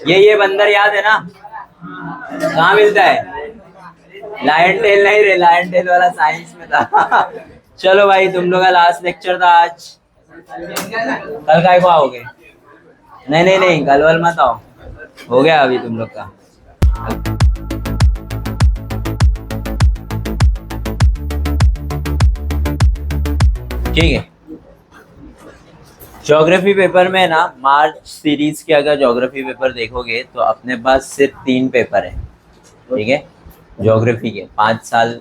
ये बंदर याद है ना, कहाँ मिलता है? लायन टेल नहीं रे, लायन टेल वाला साइंस में था। चलो भाई, तुम लोग का लास्ट लेक्चर था आज। कल काय को आओगे? नहीं नहीं नहीं, कल वल मत आओ, हो गया अभी तुम लोग का। ठीक है। ज्योग्राफी पेपर में ना, मार्च सीरीज के अगर ज्योग्राफी पेपर देखोगे तो अपने पास सिर्फ 3 पेपर है। ठीक है, ज्योग्राफी के 5 साल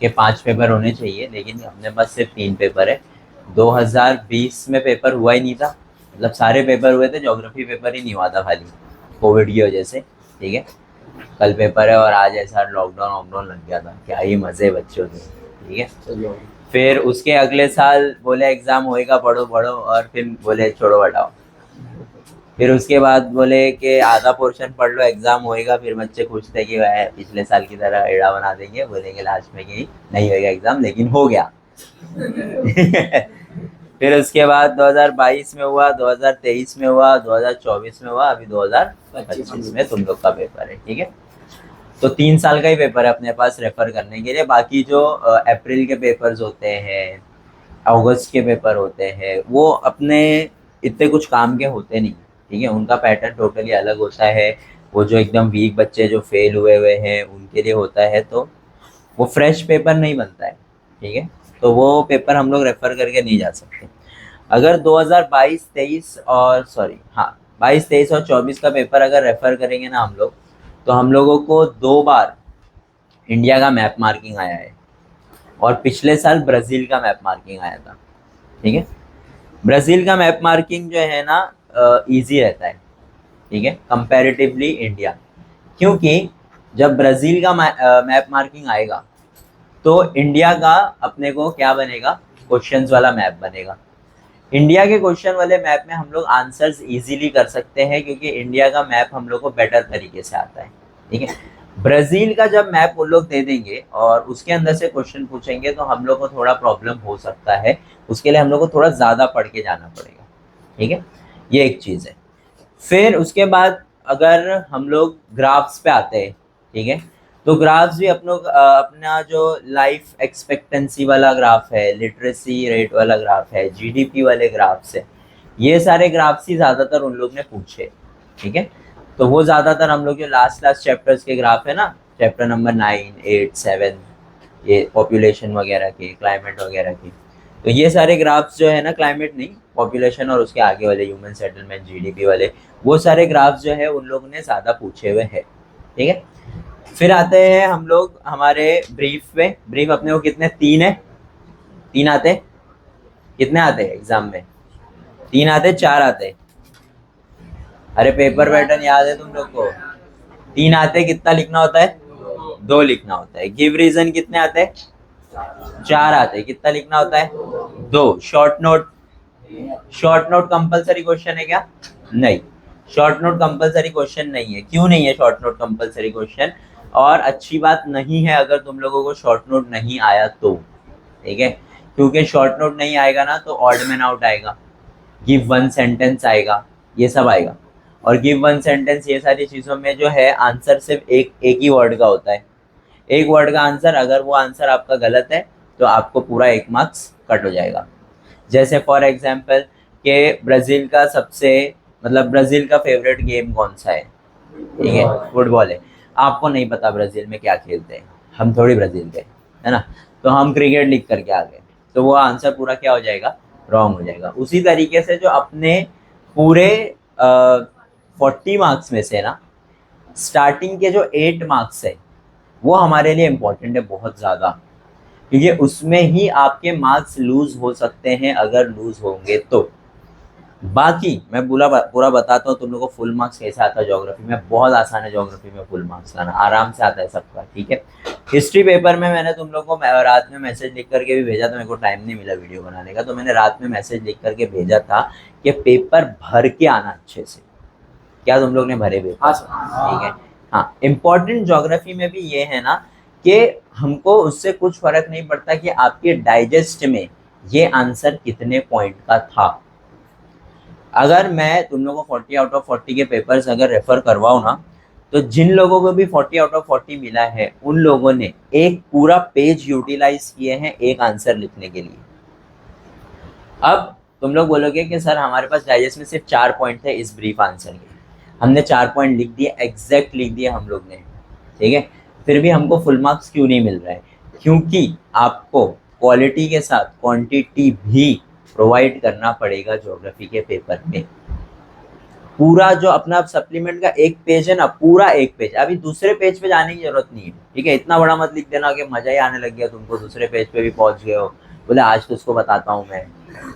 के 5 पेपर होने चाहिए, लेकिन अपने पास सिर्फ 3 पेपर है। 2020 में पेपर हुआ ही नहीं था, मतलब सारे पेपर हुए थे, ज्योग्राफी पेपर ही नहीं हुआ था खाली कोविड की वजह से। ठीक है, कल पेपर है और आज ऐसा लॉकडाउन वॉकडाउन लग गया था, क्या ही मजे बच्चों के। ठीक है, फिर उसके अगले साल बोले एग्जाम होएगा, पढ़ो पढ़ो, और फिर बोले छोड़ो हटाओ। फिर उसके बाद बोले कि आधा पोर्शन पढ़ लो, एग्जाम होएगा। फिर बच्चे खुश थे कि वह पिछले साल की तरह एड़ा बना देंगे, बोलेंगे लास्ट में कि नहीं होएगा एग्जाम, लेकिन हो गया। फिर उसके बाद 2022 में हुआ, 2023 में हुआ, 2024 में हुआ, अभी 2025 में तुम लोग का पेपर है। ठीक है, तो 3 साल का ही पेपर है अपने पास रेफर करने के लिए। बाकी जो अप्रैल के पेपर्स होते हैं, अगस्त के पेपर होते हैं, वो अपने इतने कुछ काम के होते नहीं। ठीक है, उनका पैटर्न टोटली अलग होता है। वो जो एकदम वीक बच्चे जो फेल हुए हुए हैं उनके लिए होता है, तो वो फ्रेश पेपर नहीं बनता है। ठीक है, तो वो पेपर हम लोग रेफर करके नहीं जा सकते। अगर 2022-23 और सॉरी हाँ 22-23 और 24 का पेपर अगर रेफर करेंगे ना हम लोग, तो हम लोगों को 2 बार इंडिया का मैप मार्किंग आया है, और पिछले साल ब्राज़ील का मैप मार्किंग आया था। ठीक है, ब्राज़ील का मैप मार्किंग जो है ना इजी रहता है। ठीक है, कंपैरेटिवली इंडिया, क्योंकि जब ब्राज़ील का मैप मार्किंग आएगा तो इंडिया का अपने को क्या बनेगा, क्वेश्चंस वाला मैप बनेगा। इंडिया के क्वेश्चन वाले मैप में हम लोग आंसर्स इजीली कर सकते हैं, क्योंकि इंडिया का मैप हम लोग को बेटर तरीके से आता है। ठीक है, ब्राज़ील का जब मैप वो लोग दे देंगे और उसके अंदर से क्वेश्चन पूछेंगे तो हम लोग को थोड़ा प्रॉब्लम हो सकता है, उसके लिए हम लोग को थोड़ा ज़्यादा पढ़ के जाना पड़ेगा। ठीक है, ये एक चीज़ है। फिर उसके बाद अगर हम लोग ग्राफ्स पे आते हैं, ठीक है, तो ग्राफ्स भी अपना जो लाइफ एक्सपेक्टेंसी वाला ग्राफ है, लिटरेसी रेट वाला ग्राफ है, जीडीपी वाले ग्राफ्स है, ये सारे ग्राफ्स ही ज़्यादातर उन लोग ने पूछे। ठीक है, तो वो ज़्यादातर हम लोग जो लास्ट चैप्टर्स के ग्राफ है ना, चैप्टर नंबर 9, 8, 7, ये पॉपुलेशन वगैरह के, क्लाइमेट वगैरह के, तो ये सारे ग्राफ्स जो है ना, क्लाइमेट नहीं, पॉपुलेशन और उसके आगे वाले ह्यूमन सेटलमेंट, जीडीपी वाले, वो सारे ग्राफ्स जो है उन लोगों ने ज़्यादा पूछे हुए हैं। ठीक है, फिर आते हैं हम लोग हमारे ब्रीफ पे। ब्रीफ अपने को कितने, 3 है? 3 आते, कितने आते हैं एग्जाम में? 3 आते, 4 आते? अरे पेपर पैटर्न याद है तुम लोग को? 3 आते, कितना लिखना होता है? 2 लिखना होता है। गिव रीजन कितने आते हैं? 4 आते, कितना लिखना होता है? 2। Short note, short note compulsory question है क्या? नहीं, शॉर्ट नोट कंपलसरी क्वेश्चन नहीं है। क्यों नहीं है शॉर्ट नोट कंपलसरी क्वेश्चन? और अच्छी बात नहीं है अगर तुम लोगों को शॉर्ट नोट नहीं आया तो। ठीक है, क्योंकि शॉर्ट नोट नहीं आएगा ना तो ऑड मैन आउट आएगा, गिव वन सेंटेंस आएगा, ये सब आएगा। और गिव वन सेंटेंस, ये सारी चीज़ों में जो है आंसर सिर्फ एक ही वर्ड का होता है, एक वर्ड का आंसर। अगर वो आंसर आपका गलत है तो आपको पूरा 1 मार्क्स कट हो जाएगा। जैसे फॉर एग्जांपल कि ब्राज़ील का सबसे, मतलब ब्राज़ील का फेवरेट गेम कौन सा है? ठीक है, फुटबॉल है। आपको नहीं पता ब्राज़ील में क्या खेलते हैं, हम थोड़ी ब्राज़ील के, है ना, तो हम क्रिकेट लिख करके आ गए, तो वो आंसर पूरा क्या हो जाएगा, रॉन्ग हो जाएगा। उसी तरीके से जो अपने पूरे 40 मार्क्स में से ना, स्टार्टिंग के जो 8 मार्क्स है वो हमारे लिए इम्पोर्टेंट है बहुत ज़्यादा, क्योंकि उसमें ही आपके मार्क्स लूज हो सकते हैं अगर लूज होंगे तो। बाकी मैं पूरा बताता हूँ तुम लोगों को फुल मार्क्स कैसे आता है ज्योग्राफी में। बहुत आसान है ज्योग्राफी में फुल मार्क्स लाना, आराम से आता है सबका। ठीक है, हिस्ट्री पेपर में मैंने तुम लोग को रात में मैसेज लिख करके भी भेजा था, मेरे को टाइम नहीं मिला वीडियो बनाने का, तो मैंने रात में मैसेज लिख करके भेजा था कि पेपर भर के आना अच्छे से। क्या तुम लोग ने भरे पेपर? ठीक है। हाँ, इम्पोर्टेंट ज्योग्राफी में भी ये है ना कि हमको उससे कुछ फर्क नहीं पड़ता कि आपके डाइजेस्ट में ये आंसर कितने पॉइंट का था। अगर मैं तुम लोगों को 40 आउट ऑफ 40 के पेपर्स अगर रेफर करवाऊँ ना, तो जिन लोगों को भी 40 आउट ऑफ 40 मिला है उन लोगों ने एक पूरा पेज यूटिलाइज किए हैं एक आंसर लिखने के लिए। अब तुम लोग बोलोगे कि सर हमारे पास डाइजेस्ट में सिर्फ 4 पॉइंट थे इस ब्रीफ आंसर के, हमने 4 पॉइंट लिख दिए, एग्जैक्ट लिख दिए हम लोग ने, ठीक है, फिर भी हमको फुल मार्क्स क्यों नहीं मिल रहा है? क्योंकि आपको क्वालिटी के साथ क्वांटिटी भी प्रोवाइड करना पड़ेगा ज्योग्राफी के पेपर में। पूरा जो अपना सप्लीमेंट का एक पेज है ना, पूरा एक पेज, अभी दूसरे पेज पे जाने की जरूरत नहीं है, ठीक है, इतना बड़ा मत लिख देना कि मजा ही आने लग गया तुमको, दूसरे पेज पे भी पहुंच गए हो, बोले आज तो उसको बताता हूँ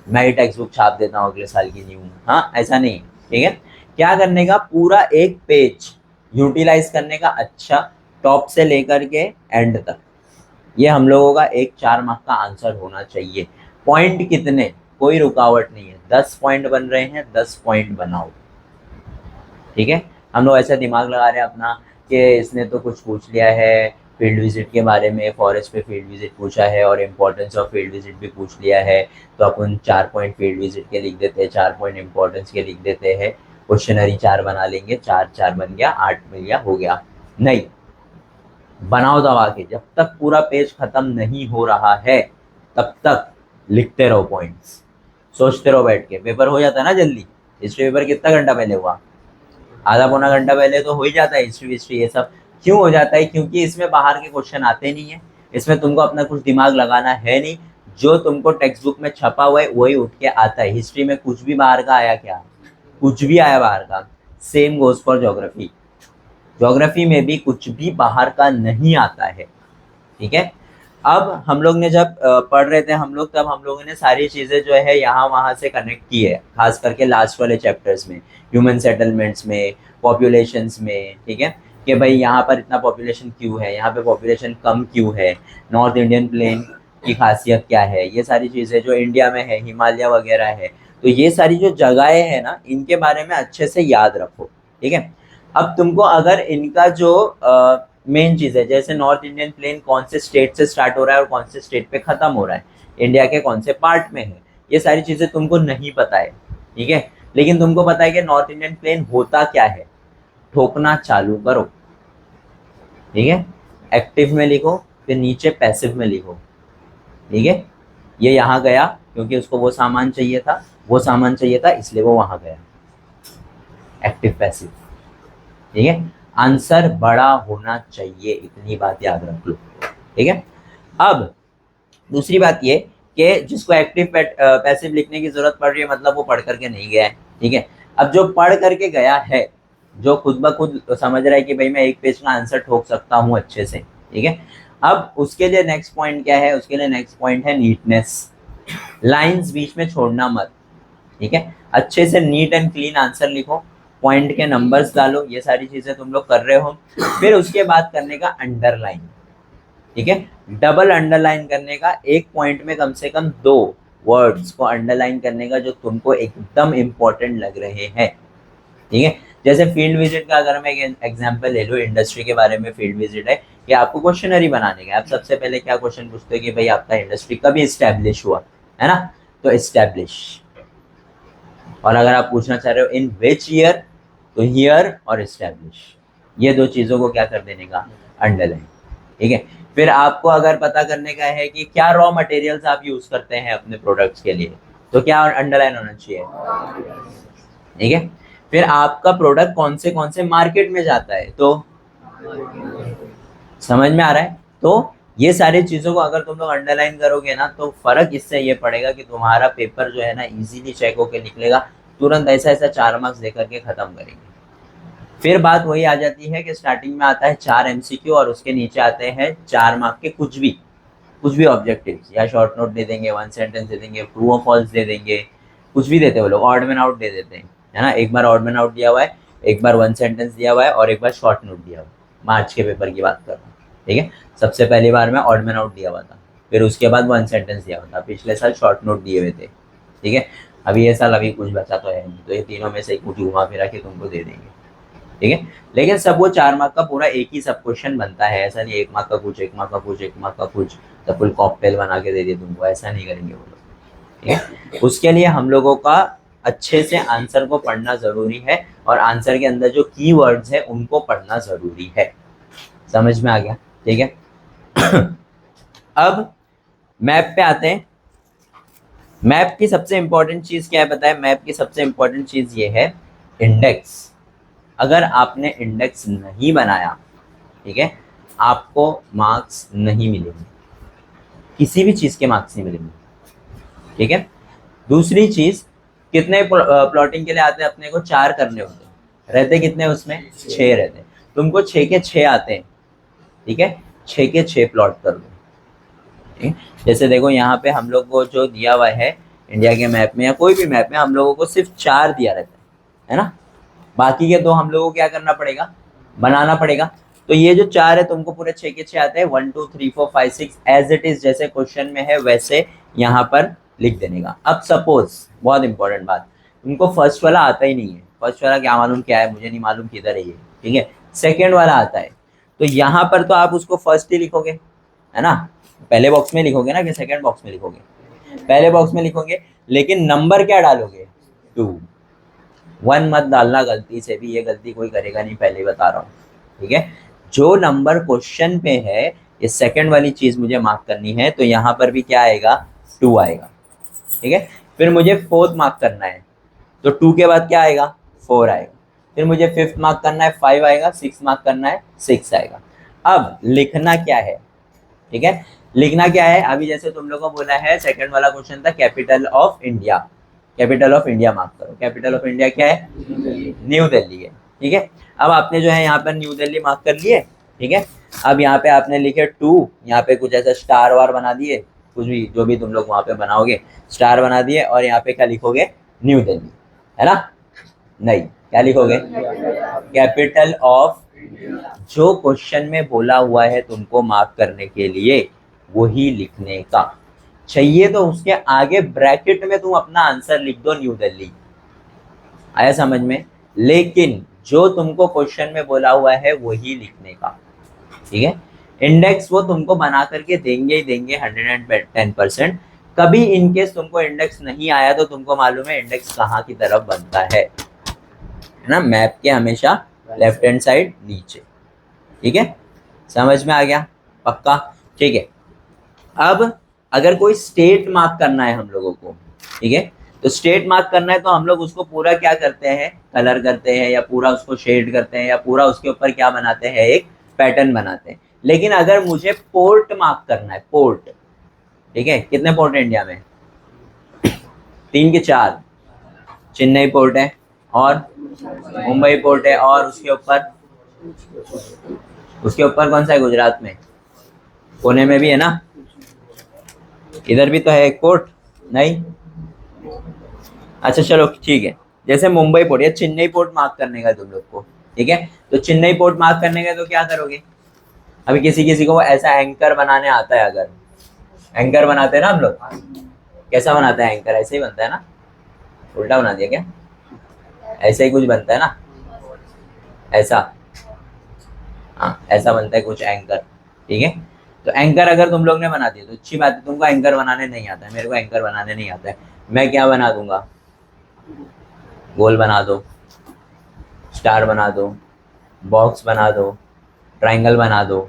मैं ही टेक्स्ट बुक छाप देता हूँ अगले साल की न्यू। हाँ, ऐसा नहीं, ठीक है, क्या करने का, पूरा एक पेज यूटिलाइज करने का, अच्छा, टॉप से लेकर के एंड तक। ये हम लोगों का एक 4 मार्क का आंसर होना चाहिए। पॉइंट कितने, कोई रुकावट नहीं है, 10 पॉइंट बन रहे हैं, 10 पॉइंट बनाओ, ठीक है। हम लोग ऐसा दिमाग लगा रहे हैं अपना कि इसने तो कुछ पूछ लिया है फील्ड विजिट के बारे में, फॉरेस्ट पे फील्ड विजिट पूछा है और इम्पोर्टेंस ऑफ फील्ड विजिट भी पूछ लिया है, तो अपन 4 पॉइंट फील्ड विजिट के लिख देते हैं, 4 पॉइंट इम्पोर्टेंस के लिख देते हैं, क्वेश्चनरी 4 बना लेंगे, 4 4 बन गया, 8 मिल गया, हो गया। नहीं, बनाओ दबा के, जब तक पूरा पेज खत्म नहीं हो रहा है तब तक लिखते रहो पॉइंट्स, सोचते रहो बैठ के। पेपर हो जाता है ना जल्दी, हिस्ट्री पेपर कितना घंटा पहले हुआ, आधा पौना घंटा पहले तो हो ही जाता है हिस्ट्री ये सब। क्यों हो जाता है? क्योंकि इसमें बाहर के क्वेश्चन आते नहीं है, इसमें तुमको अपना कुछ दिमाग लगाना है नहीं, जो तुमको टेक्स्ट बुक में छपा हुआ है वही उठ के आता है। हिस्ट्री में कुछ भी बाहर का आया क्या? कुछ भी आया बाहर का। Same goes for geography, geography में भी कुछ भी बाहर का नहीं आता है, ठीक है। अब हम लोग ने जब पढ़ रहे थे हम लोग, तब हम लोगों ने सारी चीज़ें जो है यहाँ वहाँ से कनेक्ट की है, खास करके लास्ट वाले चैप्टर्स में, ह्यूमन सेटलमेंट्स में, पॉपुलेशंस में, ठीक है, कि भाई यहाँ पर इतना पॉपुलेशन क्यों है, यहाँ पे पॉपुलेशन कम क्यों है, नॉर्थ इंडियन प्लेन की खासियत क्या है, ये सारी चीज़ें जो इंडिया में है, हिमालय वगैरह है, तो ये सारी जो जगहें हैं ना, इनके बारे में अच्छे से याद रखो, ठीक है। अब तुमको अगर इनका जो मेन चीज़ है, जैसे नॉर्थ इंडियन प्लेन कौन से स्टेट से स्टार्ट हो रहा है और कौन से स्टेट पे ख़त्म हो रहा है, इंडिया के कौन से पार्ट में है, ये सारी चीज़ें तुमको नहीं पता है, ठीक है, लेकिन तुमको पता है कि नॉर्थ इंडियन प्लेन होता क्या है, ठोकना चालू करो, ठीक है, एक्टिव में लिखो, फिर नीचे पैसिव में लिखो, ठीक है। ये यहाँ गया क्योंकि उसको वो सामान चाहिए था, वो सामान चाहिए था इसलिए वो वहाँ गया, एक्टिव पैसिव, ठीक है। आंसर बड़ा होना चाहिए, इतनी बात याद रख लो, ठीक है। अब दूसरी बात ये कि जिसको एक्टिव पैसिव लिखने की जरूरत पड़ रही है, मतलब वो पढ़ करके नहीं गया है, ठीक है। अब जो पढ़ करके गया है, जो खुद ब खुद समझ रहा है कि भाई मैं एक पेज का आंसर ठोक सकता हूँ अच्छे से, ठीक है, अब उसके लिए नेक्स्ट पॉइंट क्या है? उसके लिए नेक्स्ट पॉइंट है नीटनेस, लाइंस बीच में छोड़ना मत, ठीक है, अच्छे से नीट एंड क्लीन आंसर लिखो, पॉइंट के नंबर्स डालो, ये सारी चीजें तुम लोग कर रहे हो। फिर उसके बाद करने का अंडरलाइन, ठीक है, डबल अंडरलाइन करने का, एक पॉइंट में कम से कम 2 वर्ड्स को अंडरलाइन करने का जो तुमको एकदम इम्पोर्टेंट लग रहे हैं, ठीक है। जैसे फील्ड विजिट का अगर मैं एक एग्जांपल ले लूँ, इंडस्ट्री के बारे में फील्ड विजिट है कि आपको क्वेश्चनरी बनाने का, आप सबसे पहले क्या क्वेश्चन पूछते हो कि भाई आपका इंडस्ट्री कभी इस्टेब्लिश हुआ है ना, तो इस्टेब्लिश, और अगर आप पूछना चाह रहे हो इन विच ईयर, तो ईयर और इस्टेब्लिश, ये 2 चीज़ों को क्या कर देने का? अंडरलाइन, ठीक है। फिर आपको अगर पता करने का है कि क्या रॉ मटेरियल्स आप यूज करते हैं अपने प्रोडक्ट्स के लिए, तो क्या अंडरलाइन होना चाहिए, ठीक है। फिर आपका प्रोडक्ट कौन से मार्केट में जाता है, तो समझ में आ रहा है? तो ये सारी चीज़ों को अगर तुम लोग अंडरलाइन करोगे ना, तो फर्क इससे ये पड़ेगा कि तुम्हारा पेपर जो है ना इजीली चेक होकर निकलेगा, तुरंत ऐसा 4 मार्क्स देकर के ख़त्म करेंगे। फिर बात वही आ जाती है कि स्टार्टिंग में आता है 4 एमसीक्यू और उसके नीचे आते हैं 4 मार्क के कुछ भी ऑब्जेक्टिव्स, या शॉर्ट नोट दे देंगे, 1 सेंटेंस दे देंगे, ट्रू और फॉल्स दे देंगे, कुछ भी देते हैं वो लोग, ऑड मैन आउट दे देते हैं, है ना। एक बार ऑड मैन आउट दिया हुआ है, एक बार 1 सेंटेंस दिया हुआ है और एक बार शॉर्ट नोट दिया हुआ है। मार्च के पेपर की बात कर रहा हूँ, ठीक है। सबसे पहली बार में ऑड मैन आउट दिया हुआ था, फिर उसके बाद 1 सेंटेंस दिया हुआ था, पिछले साल शॉर्ट नोट दिए हुए थे, ठीक है। अभी ये साल अभी कुछ बचा तो है नहीं, तो ये तीनों में से कुछ घुमा फिरा के तुमको दे देंगे, ठीक है। लेकिन सब वो 4 मार्क का पूरा एक ही सब क्वेश्चन बनता है, ऐसा नहीं 1 मार्क का कुछ, 1 मार्क का कुछ, 1 मार्क का कुछ, तो फुल कॉकटेल बना के दे दिए तुमको, ऐसा नहीं करेंगे वो लोग, ठीक है। उसके लिए हम लोगों का अच्छे से आंसर को पढ़ना जरूरी है और आंसर के अंदर जो कीवर्ड्स है उनको पढ़ना जरूरी है। समझ में आ गया? ठीक है। अब मैप पे आते हैं। मैप की सबसे इंपॉर्टेंट चीज क्या है पता है? मैप की सबसे इंपॉर्टेंट चीज ये है इंडेक्स। अगर आपने इंडेक्स नहीं बनाया, ठीक है, आपको मार्क्स नहीं मिलेंगे, किसी भी चीज के मार्क्स नहीं मिलेंगे। ठीक है। दूसरी चीज, कितने प्लॉटिंग के लिए आते हैं अपने को? 4 करने होते हैं। रहते कितने उसमें? 6 रहते हैं। तुमको 6 के 6 आते हैं, ठीक है, 6 के 6 प्लॉट कर दो। ठीक? जैसे देखो यहाँ पे हम लोग को जो दिया हुआ है इंडिया के मैप में या कोई भी मैप में, हम लोगों को सिर्फ 4 दिया रहता है ना। बाकी के 2 हम लोगों को क्या करना पड़ेगा? बनाना पड़ेगा। तो ये जो 4 है तुमको पूरे 6 के 6 आते हैं। 1 2 3 4 5 6 एज इट इज, जैसे क्वेश्चन में है वैसे यहाँ पर लिख देने का। अब सपोज, बहुत इंपॉर्टेंट बात, तुमको फर्स्ट वाला आता ही नहीं है। फर्स्ट वाला क्या मालूम क्या है? मुझे नहीं मालूम किधर है ये। ठीक है। सेकेंड वाला आता है, तो यहाँ पर तो आप उसको फर्स्ट ही लिखोगे, है ना। पहले बॉक्स में लिखोगे ना कि सेकेंड बॉक्स में लिखोगे? पहले बॉक्स में लिखोगे, लेकिन नंबर क्या डालोगे? 2। 1 मत डालना गलती से भी, ये गलती कोई करेगा नहीं, पहले ही बता रहा हूँ। ठीक है। जो नंबर क्वेश्चन पे है, ये सेकंड वाली चीज मुझे मार्क करनी है, तो यहाँ पर भी क्या आएगा? 2 आएगा। ठीक है। फिर मुझे 4th मार्क करना है, तो 2 के बाद क्या आएगा? 4 आएगा। फिर मुझे 5th मार्क करना है, 5 आएगा। 6th मार्क करना है, 6 आएगा। अब लिखना क्या है? ठीक है, लिखना क्या है? अभी जैसे तुम लोगों को बोला है, सेकंड वाला क्वेश्चन था capital of India. Capital of India mark करो। कैपिटल ऑफ इंडिया क्या है? न्यू दिल्ली है। ठीक है। अब आपने जो है यहाँ पर न्यू दिल्ली मार्क कर लिए। ठीक है। अब यहाँ पे आपने लिखे 2, यहाँ पे कुछ ऐसा स्टार वार बना दिए, कुछ भी जो भी तुम लोग वहां पे बनाओगे स्टार बना दिए, और यहाँ पे क्या लिखोगे? न्यू दिल्ली, है ना। नहीं, क्या लिखोगे? कैपिटल ऑफ, जो क्वेश्चन में बोला हुआ है तुमको मार्क करने के लिए वही लिखने का। चाहिए तो उसके आगे ब्रैकेट में तुम अपना आंसर लिख दो, न्यू दिल्ली। आया समझ में? लेकिन जो तुमको क्वेश्चन में बोला हुआ है वही लिखने का। ठीक है। इंडेक्स वो तुमको बना करके देंगे ही देंगे 110%। कभी इनकेस तुमको इंडेक्स नहीं आया तो तुमको मालूम है इंडेक्स कहाँ की तरफ बनता है ना, मैप के हमेशा लेफ्ट हैंड साइड नीचे। ठीक है, समझ में आ गया? पक्का? ठीक है। अब अगर कोई स्टेट मार्क करना है हम लोगों को, ठीक है, तो स्टेट मार्क करना है तो हम लोग उसको पूरा क्या करते हैं? कलर करते हैं, या पूरा उसको शेड करते हैं, या पूरा उसके ऊपर क्या बनाते हैं? एक पैटर्न बनाते हैं। लेकिन अगर मुझे पोर्ट मार्क करना है, पोर्ट, ठीक है, कितने पोर्ट है इंडिया में? 3 के 4। चेन्नई पोर्ट है, और मुंबई पोर्ट है, और उसके ऊपर कौन सा है? गुजरात में, पुणे में भी है ना। इधर भी तो है एक पोर्ट, नहीं? अच्छा चलो ठीक है। जैसे मुंबई पोर्ट या चेन्नई पोर्ट मार्क करने का तुम लोग को, ठीक है, तो चेन्नई पोर्ट मार्क करने का तो क्या करोगे? अभी किसी को ऐसा एंकर बनाने आता है, अगर एंकर बनाते हैं ना हम लोग, कैसा बनाता है एंकर? ऐसे ही बनता है ना? उल्टा बना दिया क्या? ऐसे ही कुछ बनता है ना, ऐसा। हाँ, ऐसा बनता है कुछ एंकर। ठीक है। तो एंकर अगर तुम लोग ने बना दिया तो अच्छी बात है। तुमको एंकर बनाने नहीं आता है, मेरे को एंकर बनाने नहीं आता है। मैं क्या बना दूंगा? गोल बना दो, स्टार बना दो, बॉक्स बना दो, ट्रायंगल बना दो,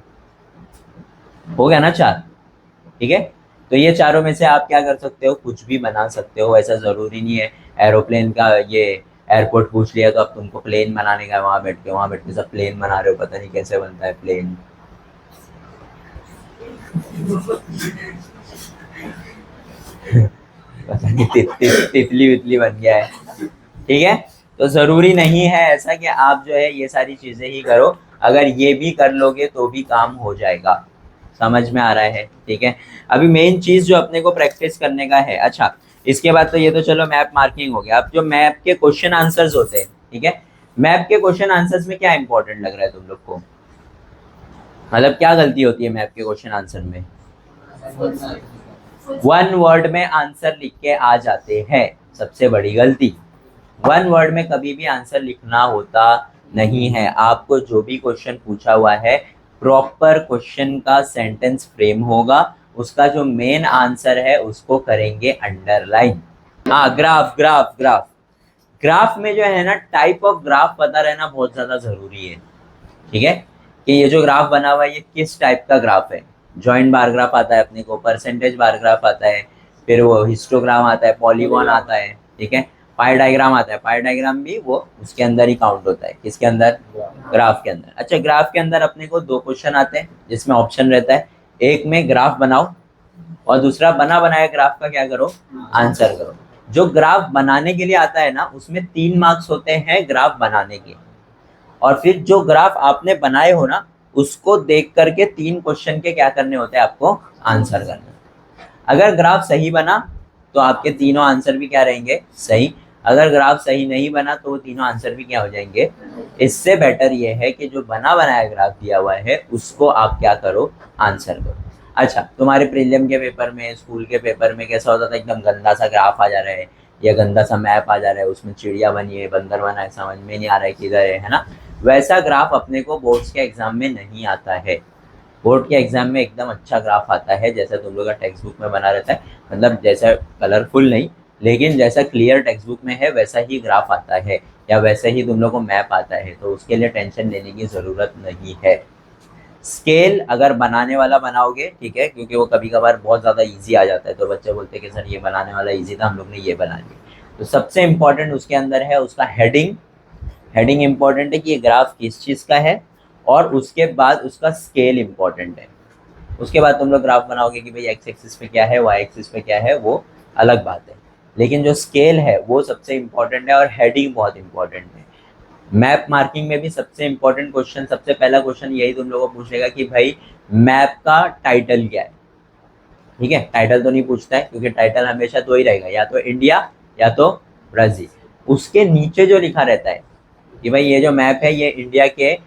हो गया ना 4। ठीक है। तो ये चारों में से आप क्या कर सकते हो? कुछ भी बना सकते हो। ऐसा जरूरी नहीं है एरोप्लेन का, ये एयरपोर्ट पूछ लिया तो अब तुमको प्लेन बनाने का, वहां बैठ के सब प्लेन बना रहे हो, पता नहीं कैसे बनता है प्लेन। पता नहीं तितली वितली बन गया है। ठीक है। तो जरूरी नहीं है ऐसा कि आप जो है ये सारी चीजें ही करो। अगर ये भी कर लोगे तो भी काम हो जाएगा। समझ में आ रहा है? ठीक है। अभी मेन चीज जो अपने को प्रैक्टिस करने का है। अच्छा, इसके बाद तो ये तो चलो मैप मार्किंग हो गया। अब जो मैप के क्वेश्चन आंसर्स होते हैं, ठीक है, मैप के क्वेश्चन आंसर्स में क्या इंपॉर्टेंट लग रहा है तुम लोग को? मतलब क्या गलती होती है मैप के क्वेश्चन आंसर में? 1 वर्ड में आंसर लिख के आ जाते हैं, सबसे बड़ी गलती। 1 वर्ड में कभी भी आंसर लिखना होता नहीं है। आपको जो भी क्वेश्चन पूछा हुआ है, प्रॉपर क्वेश्चन का सेंटेंस फ्रेम होगा, उसका जो मेन आंसर है उसको करेंगे अंडरलाइन। हाँ, ग्राफ ग्राफ ग्राफ, ग्राफ में जो है ना टाइप ऑफ ग्राफ पता रहना बहुत ज्यादा जरूरी है, ठीक है, कि ये जो ग्राफ बना हुआ है ये किस टाइप का ग्राफ है। जॉइंट बार ग्राफ आता है अपने को, परसेंटेज बार ग्राफ आता है, फिर वो हिस्टोग्राम आता है, पॉलीगॉन आता है, ठीक है, पाई डायग्राम आता है। पाई डायग्राम भी वो उसके अंदर ही काउंट होता है, किसके अंदर, ग्राफ के अंदर। अच्छा, ग्राफ के अंदर अपने को 2 क्वेश्चन आते हैं जिसमें ऑप्शन रहता है, एक में ग्राफ बनाओ और दूसरा बना बनाया ग्राफ का क्या करो, आंसर करो। जो ग्राफ बनाने के लिए आता है ना उसमें 3 मार्क्स होते हैं ग्राफ बनाने के, और फिर जो ग्राफ आपने बनाए हो ना उसको देख करके 3 क्वेश्चन के क्या करने होते हैं, आपको आंसर करने। अगर ग्राफ सही बना तो आपके तीनों आंसर भी क्या रहेंगे, सही। अगर ग्राफ सही नहीं बना तो वो तीनों आंसर भी क्या हो जाएंगे। इससे बेटर ये है कि जो बना बनाया ग्राफ दिया हुआ है उसको आप क्या करो, आंसर करो। अच्छा, तुम्हारे प्रीलिम के पेपर में, स्कूल के पेपर में कैसा होता था, एकदम गंदा सा ग्राफ आ जा रहा है या गंदा सा मैप आ जा रहा है, उसमें चिड़िया बनी है, बंदर बना है, समझ में नहीं आ रहा है किधर है ना। वैसा ग्राफ अपने को बोर्ड्स के एग्जाम में नहीं आता है। बोर्ड के एग्जाम में एकदम अच्छा ग्राफ आता है जैसा तुम लोग का टेक्स्ट बुक में बना रहता है, मतलब जैसा कलरफुल नहीं लेकिन जैसा क्लियर टेक्स्ट बुक में है वैसा ही ग्राफ आता है, या वैसे ही तुम लोग को मैप आता है, तो उसके लिए टेंशन लेने की ज़रूरत नहीं है। स्केल अगर बनाने वाला बनाओगे, ठीक है, क्योंकि वो कभी कभार बहुत ज़्यादा इजी आ जाता है, तो बच्चे बोलते हैं कि सर ये बनाने वाला इजी था, हम लोग ने ये बना लिया। तो सबसे इम्पोर्टेंट उसके अंदर है उसका हेडिंग। हेडिंग इम्पोर्टेंट है कि ये ग्राफ किस चीज़ का है, और उसके बाद उसका स्केल इम्पोर्टेंट है। उसके बाद तुम लोग ग्राफ बनाओगे कि भाई एक्स एक्सिस पे क्या है, वाई एक्सिस पे क्या है, वो अलग बात है, लेकिन जो स्केल है वो सबसे इम्पोर्टेंट है, और हेडिंग बहुत इम्पोर्टेंट है। मैप मार्किंग में भी सबसे इम्पोर्टेंट क्वेश्चन, सबसे पहला क्वेश्चन यही तुम लोगों को पूछेगा कि भाई मैप का टाइटल क्या है, ठीक है। टाइटल तो नहीं पूछता है क्योंकि टाइटल हमेशा 2 ही रहेगा, या तो इंडिया या तो ब्राजील। उसके नीचे जो लिखा रहता है कि भाई ये जो मैप है ये इंडिया के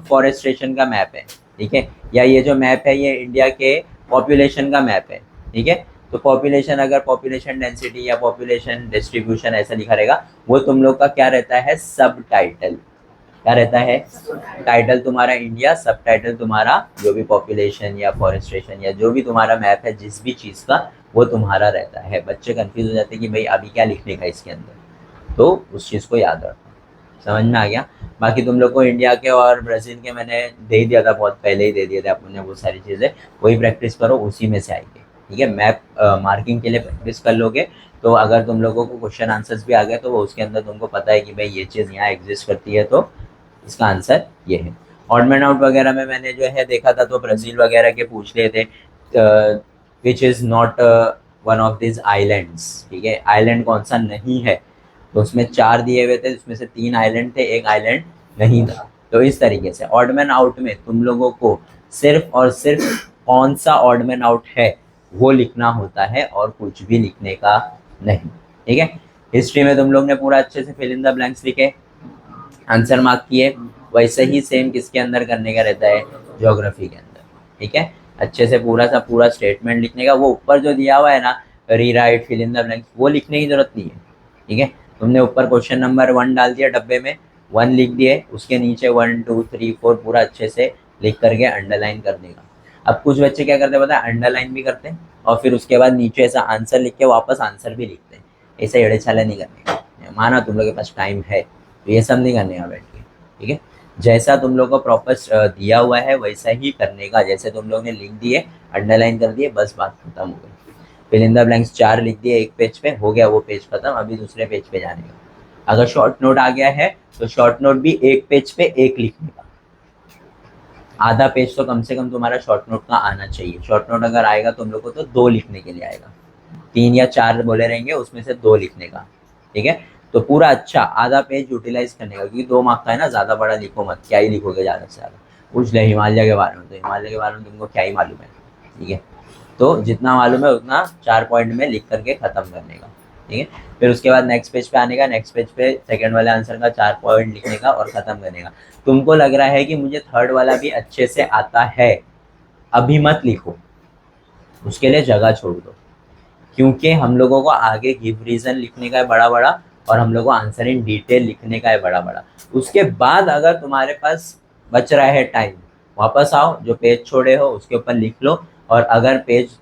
फॉरेस्टेशन का मैप है, ठीक है, या ये जो मैप है ये इंडिया के पॉपुलेशन का मैप है, ठीक है। तो पॉपुलेशन, अगर पॉपुलेशन डेंसिटी या पॉपुलेशन डिस्ट्रीब्यूशन ऐसा लिखा रहेगा, वो तुम लोग का क्या रहता है, सब टाइटल। क्या रहता है, टाइटल तुम्हारा इंडिया, सब टाइटल तुम्हारा जो भी पॉपुलेशन या फॉरेस्टेशन या जो भी तुम्हारा मैप है जिस भी चीज़ का, वो तुम्हारा रहता है। बच्चे कंफ्यूज हो जाते हैं कि भाई अभी क्या लिखने का इसके अंदर, तो उस चीज़ को याद रखो। समझ में आ गया। बाकी तुम लोग को इंडिया के और ब्राज़ील के मैंने दे ही दिया था, बहुत पहले ही दे दिए थे अपने वो सारी चीज़ें, वही प्रैक्टिस करो, उसी में से आएंगे, ठीक है। मैप मार्किंग के लिए प्रैक्टिस कर लोगे तो अगर तुम लोगों को क्वेश्चन आंसर्स भी आ गए तो वो उसके अंदर तुमको पता है कि भाई ये चीज़ यहाँ एग्जिस्ट करती है, तो इसका आंसर ये है। ऑड मैन आउट वगैरह में मैंने जो है देखा था तो ब्राज़ील वगैरह के पूछ लिए थे, which is not one of this islands, ठीक है, आइलैंड कौन सा नहीं है, तो उसमें 4 दिए हुए थे, उसमें से 3 आइलैंड थे, 1 आइलैंड नहीं था। तो इस तरीके से ऑड मैन आउट में तुम लोगों को सिर्फ और सिर्फ कौन सा ऑड मैन आउट है वो लिखना होता है और कुछ भी लिखने का नहीं, ठीक है। हिस्ट्री में तुम लोग ने पूरा अच्छे से फिल इन द ब्लैंक्स लिखे, आंसर मार्क किए, वैसे ही सेम किसके अंदर करने का रहता है, ज्योग्राफी के अंदर, ठीक है। अच्छे से पूरा स्टेटमेंट लिखने का, वो ऊपर जो दिया हुआ है ना rewrite, fill in the blanks, वो लिखने की जरूरत नहीं है, ठीक है। तुमने ऊपर क्वेश्चन नंबर 1 डाल दिया डब्बे में, 1 लिख दिए, उसके नीचे 1 2 3 4 पूरा अच्छे से लिख करके अंडरलाइन कर देगा। अब कुछ बच्चे क्या करते हैं पता है, अंडरलाइन भी करते हैं और फिर उसके बाद नीचे ऐसा आंसर लिख के वापस आंसर भी लिखते हैं। ऐसे एड़े छाले नहीं करने का, माना तुम लोग के पास टाइम है तो ये सब नहीं करने का बैठ के, ठीक है। जैसा तुम लोग को प्रॉपर दिया हुआ है वैसा ही करने का, जैसे तुम लोग ने लिख दिए, अंडरलाइन कर दिए, बस बात खत्म हो गई। फिल इन द ब्लैंक्स 4 लिख दिए एक पेज पे, हो गया वो पेज खत्म, अभी दूसरे पेज पे जाने का। अगर शॉर्ट नोट आ गया है तो शॉर्ट नोट भी एक पेज पे एक लिखने का, आधा पेज तो कम से कम तुम्हारा शॉर्ट नोट का आना चाहिए। शॉर्ट नोट अगर आएगा तुम लोग को तो 2 लिखने के लिए आएगा, 3 या 4 बोले रहेंगे उसमें से 2 लिखने का, ठीक है। तो पूरा अच्छा आधा पेज यूटिलाइज करने का, क्योंकि 2 मार्क का है ना, ज़्यादा बड़ा लिखो मत, क्या ही लिखोगे ज़्यादा से ज़्यादा। पूछ ले हिमालय के बारे में, तो हिमालय के बारे में तुमको क्या ही मालूम है, ठीक है। तो जितना मालूम है उतना 4 पॉइंट में लिख करके ख़त्म करने का, ठीक है। फिर उसके बाद नेक्स्ट पेज पे आने का, नेक्स्ट पेज पे सेकंड वाले आंसर का 4 पॉइंट लिखने का और ख़त्म करने का। तुमको लग रहा है कि मुझे थर्ड वाला भी अच्छे से आता है, अभी मत लिखो, उसके लिए जगह छोड़ दो, क्योंकि हम लोगों को आगे गिव रीज़न लिखने का है बड़ा बड़ा, और हम लोग को आंसर इन डिटेल लिखने का है बड़ा बड़ा। उसके बाद अगर तुम्हारे पास बच रहा है टाइम, वापस आओ, जो पेज छोड़े हो उसके ऊपर लिख लो, और अगर पेज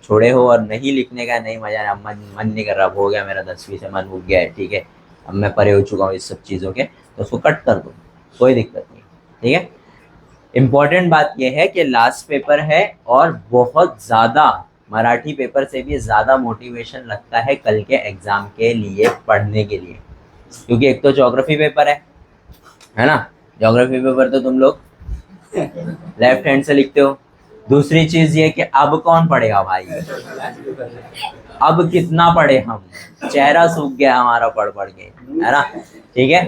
छोड़े हो और नहीं लिखने का, नहीं मजा मन मन नहीं कर रहा, हो गया मेरा 10वीं से मन उग गया है, ठीक है, अब मैं परे हो चुका हूँ इस सब चीज़ों के, तो उसको कट कर दो, कोई दिक्कत नहीं। ठीक है, इम्पॉर्टेंट बात यह है कि लास्ट पेपर है और बहुत ज़्यादा मराठी पेपर से भी ज़्यादा मोटिवेशन लगता है कल के एग्ज़ाम के लिए पढ़ने के लिए, क्योंकि एक तो ज्योग्राफी पेपर है ना, ज्योग्राफी पेपर तो तुम लोग लेफ्ट हैंड से लिखते हो। दूसरी चीज ये कि अब कौन पढ़ेगा भाई, अब कितना पढ़े हम, चेहरा सूख गया हमारा पढ़ पढ़ के, है ना। ठीक है,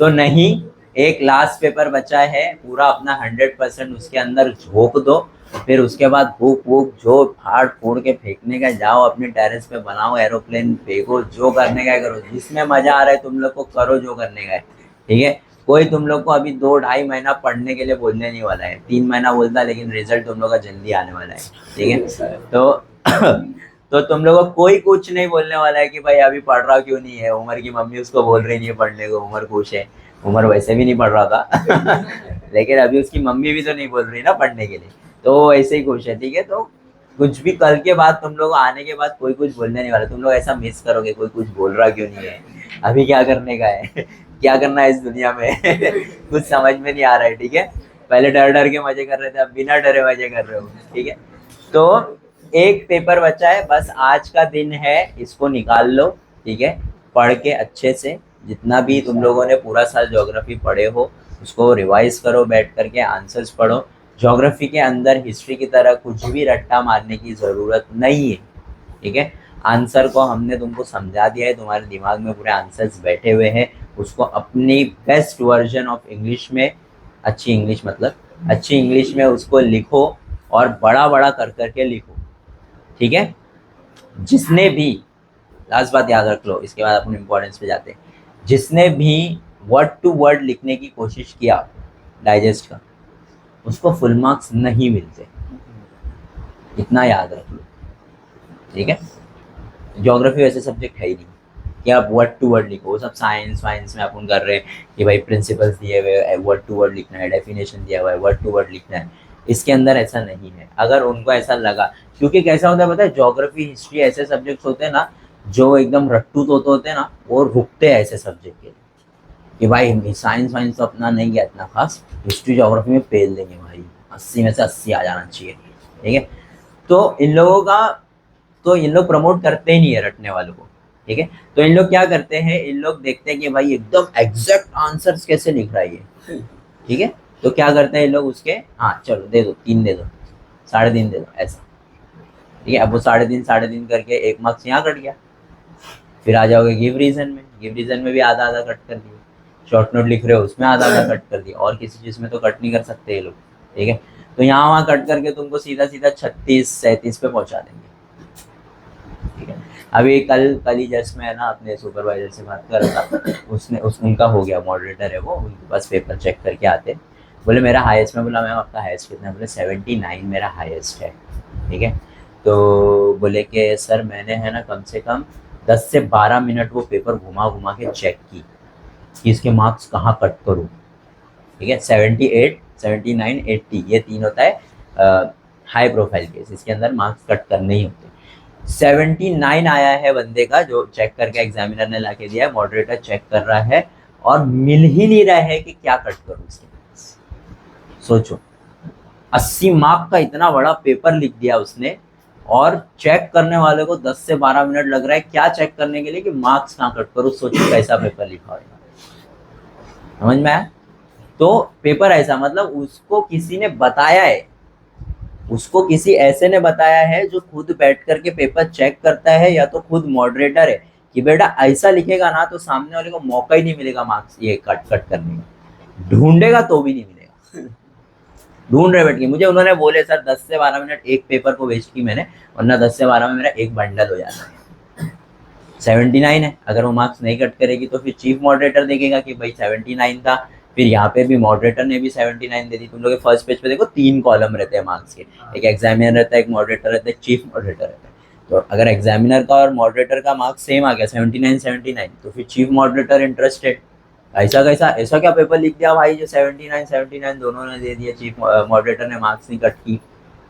तो नहीं, एक लास्ट पेपर बचा है, पूरा अपना 100% उसके अंदर झोंक दो, फिर उसके बाद भूख भूख जो फाड़ फोड़ के फेंकने का, जाओ अपने टेरेस पे बनाओ एरोप्लेन, फेंको, जो करने का है करो, जिसमें मजा आ रहा है तुम लोग को करो, जो करने का है। ठीक है, कोई तुम लोग को अभी 2-2.5 महीना पढ़ने के लिए बोलने नहीं वाला है, 3 महीना बोलता, लेकिन रिजल्ट तुम लोग का जल्दी आने वाला है। ठीक है, तो तो तुम लोगों को कोई कुछ नहीं बोलने वाला है कि भाई अभी पढ़ रहा क्यों नहीं है, उमर की मम्मी उसको बोल रही नहीं है पढ़ने को, उमर खुश है, उमर वैसे भी नहीं पढ़ रहा था लेकिन अभी उसकी मम्मी भी तो नहीं बोल रही ना पढ़ने के लिए, तो वो ऐसे ही खुश है। ठीक है, तो कुछ भी कल के बाद तुम लोग आने के बाद कोई कुछ बोलने नहीं वाला, तुम लोग ऐसा मिस करोगे कोई कुछ बोल रहा क्यों नहीं है, अभी क्या करने का है क्या करना है इस दुनिया में कुछ समझ में नहीं आ रहा है। ठीक है, पहले डर डर के मजे कर रहे थे, अब बिना डरे मजे कर रहे हो। ठीक है, तो एक पेपर बचा है, बस आज का दिन है, इसको निकाल लो। ठीक है, पढ़ के अच्छे से, जितना भी तुम लोगों ने पूरा साल ज्योग्राफी पढ़े हो उसको रिवाइज करो, बैठ करके आंसर्स पढ़ो। ज्योग्राफी के अंदर हिस्ट्री की तरह कुछ भी रट्टा मारने की ज़रूरत नहीं है। ठीक है, आंसर को हमने तुमको समझा दिया है, तुम्हारे दिमाग में पूरे आंसर्स बैठे हुए हैं, उसको अपनी बेस्ट वर्जन ऑफ इंग्लिश में, अच्छी इंग्लिश मतलब अच्छी इंग्लिश में उसको लिखो और बड़ा बड़ा कर करके लिखो। ठीक है, जिसने भी, लास्ट बात याद रख लो, इसके बाद अपन इम्पोर्टेंस पे जाते हैं, जिसने भी वर्ड टू वर्ड लिखने की कोशिश किया डाइजेस्ट का, उसको फुल मार्क्स नहीं मिलते, इतना याद रख लो। ठीक है, ज्योग्राफी वैसे सब्जेक्ट है ही नहीं कि आप वर्ड टू वर्ड लिखो, वो सब साइंस वाइंस में अपन कर रहे हैं कि भाई प्रिंसिपल्स दिए हुए वर्ड टू वर्ड लिखना है, डेफिनेशन दिया हुआ है वर्ड टू वर्ड लिखना है, इसके अंदर ऐसा नहीं है। अगर उनको ऐसा लगा, क्योंकि कैसा होता है पता है, ज्योग्राफी हिस्ट्री ऐसे सब्जेक्ट्स होते हैं ना जो एकदम रट्टू तोते होते हैं ना, वो रुकते हैं ऐसे सब्जेक्ट के लिए कि भाई साइंस वाइंस तो अपना नहीं गया इतना खास, हिस्ट्री ज्योग्राफी में फेल देंगे भाई, 80 में से 80 आ जाना चाहिए। ठीक है, तो इन लोगों का, तो इन लोग प्रमोट करते ही नहीं है रटने वालों को। ठीक है, तो इन लोग क्या करते हैं, इन लोग देखते हैं कि भाई एकदम एग्जैक्ट आंसर्स कैसे लिख रहा है ये। ठीक है, तो क्या करते हैं इन लोग उसके, हाँ चलो दे दो 3 दे दो, 3.5 दे दो ऐसा। ठीक है, अब वो 3.5 करके 1 मार्क्स यहाँ कट गया, फिर आ जाओगे गिव रीजन में, गिव रीजन में भी आधा आधा कट कर दिया, शॉर्ट नोट लिख रहे हो उसमें आधा आधा कट कर दिया, और किसी चीज़ में तो कट नहीं कर सकते ये लोग। ठीक है, तो यहाँ वहाँ कट करके तुमको सीधा सीधा 36-37 पे पहुँचा देंगे। ठीक है, अभी कल ही जस्ट मैं ना अपने सुपरवाइजर से बात कर रहा था, उनका हो गया, मॉडरेटर है वो, उनके पास पेपर चेक करके आते, बोले मेरा हाईएस्ट, मैं बोला मैम आपका हाईएस्ट कितना है, बोले 79 मेरा हाईएस्ट है। ठीक है, तो बोले कि सर मैंने है ना कम से कम 10 से 12 मिनट वो पेपर घुमा घुमा के चेक की कि इसके मार्क्स कहाँ कट करूँ। ठीक है, 78, 79, 80 ये 3 होता है हाई प्रोफाइल केस, इसके अंदर मार्क्स कट करने ही होते हैं। 79 आया है बंदे का, जो चेक करके एग्जामिनर ने लाके दिया है, मॉडरेटर चेक कर रहा है और मिल ही नहीं रहा है कि क्या कट करूं इसके। सोचो 80 मार्क का इतना बड़ा पेपर लिख दिया उसने, और चेक करने वाले को 10 से 12 मिनट लग रहा है क्या चेक करने के लिए कि मार्क्स कहाँ कट करूं। सोचो कैसा पेपर लिखा होगा, समझ में आया। तो पेपर ऐसा, मतलब उसको किसी ने बताया है, उसको किसी ऐसे ने बताया है जो खुद बैठ करके पेपर चेक करता है, या तो खुद मॉडरेटर है कि बेटा ऐसा लिखेगा ना तो सामने वाले को मौका ही नहीं मिलेगा मार्क्स ये कट करने का, ढूंढेगा तो भी नहीं मिलेगा ढूंढ रहे बैठ के। मुझे उन्होंने बोले सर 10 से 12 मिनट एक पेपर को वेस्ट की मैंने, वरना 10 से 12 में मेरा एक बंडल हो जाता है। 79 है, अगर वो मार्क्स नहीं कट करेगी तो फिर चीफ मॉडरेटर देखेगा कि भाई 79 था, फिर यहाँ पे भी मॉडरेटर ने भी 79 दे दी। तुम लोग फर्स्ट पेज पे देखो 3 कॉलम रहते हैं मार्क्स के, एक एग्जामिनर रहता है, एक मॉडरेटर रहता है, एक चीफ मॉडरेटर रहता है। तो अगर एग्जामिनर का और मॉडरेटर का मार्क्स सेम आ गया 79 तो फिर चीफ मॉडरेटर इंटरेस्टेड, ऐसा क्या पेपर लिख दिया भाई जो 79 दोनों ने दे दिया, चीफ मॉडरेटर ने मार्क्स नहीं कट की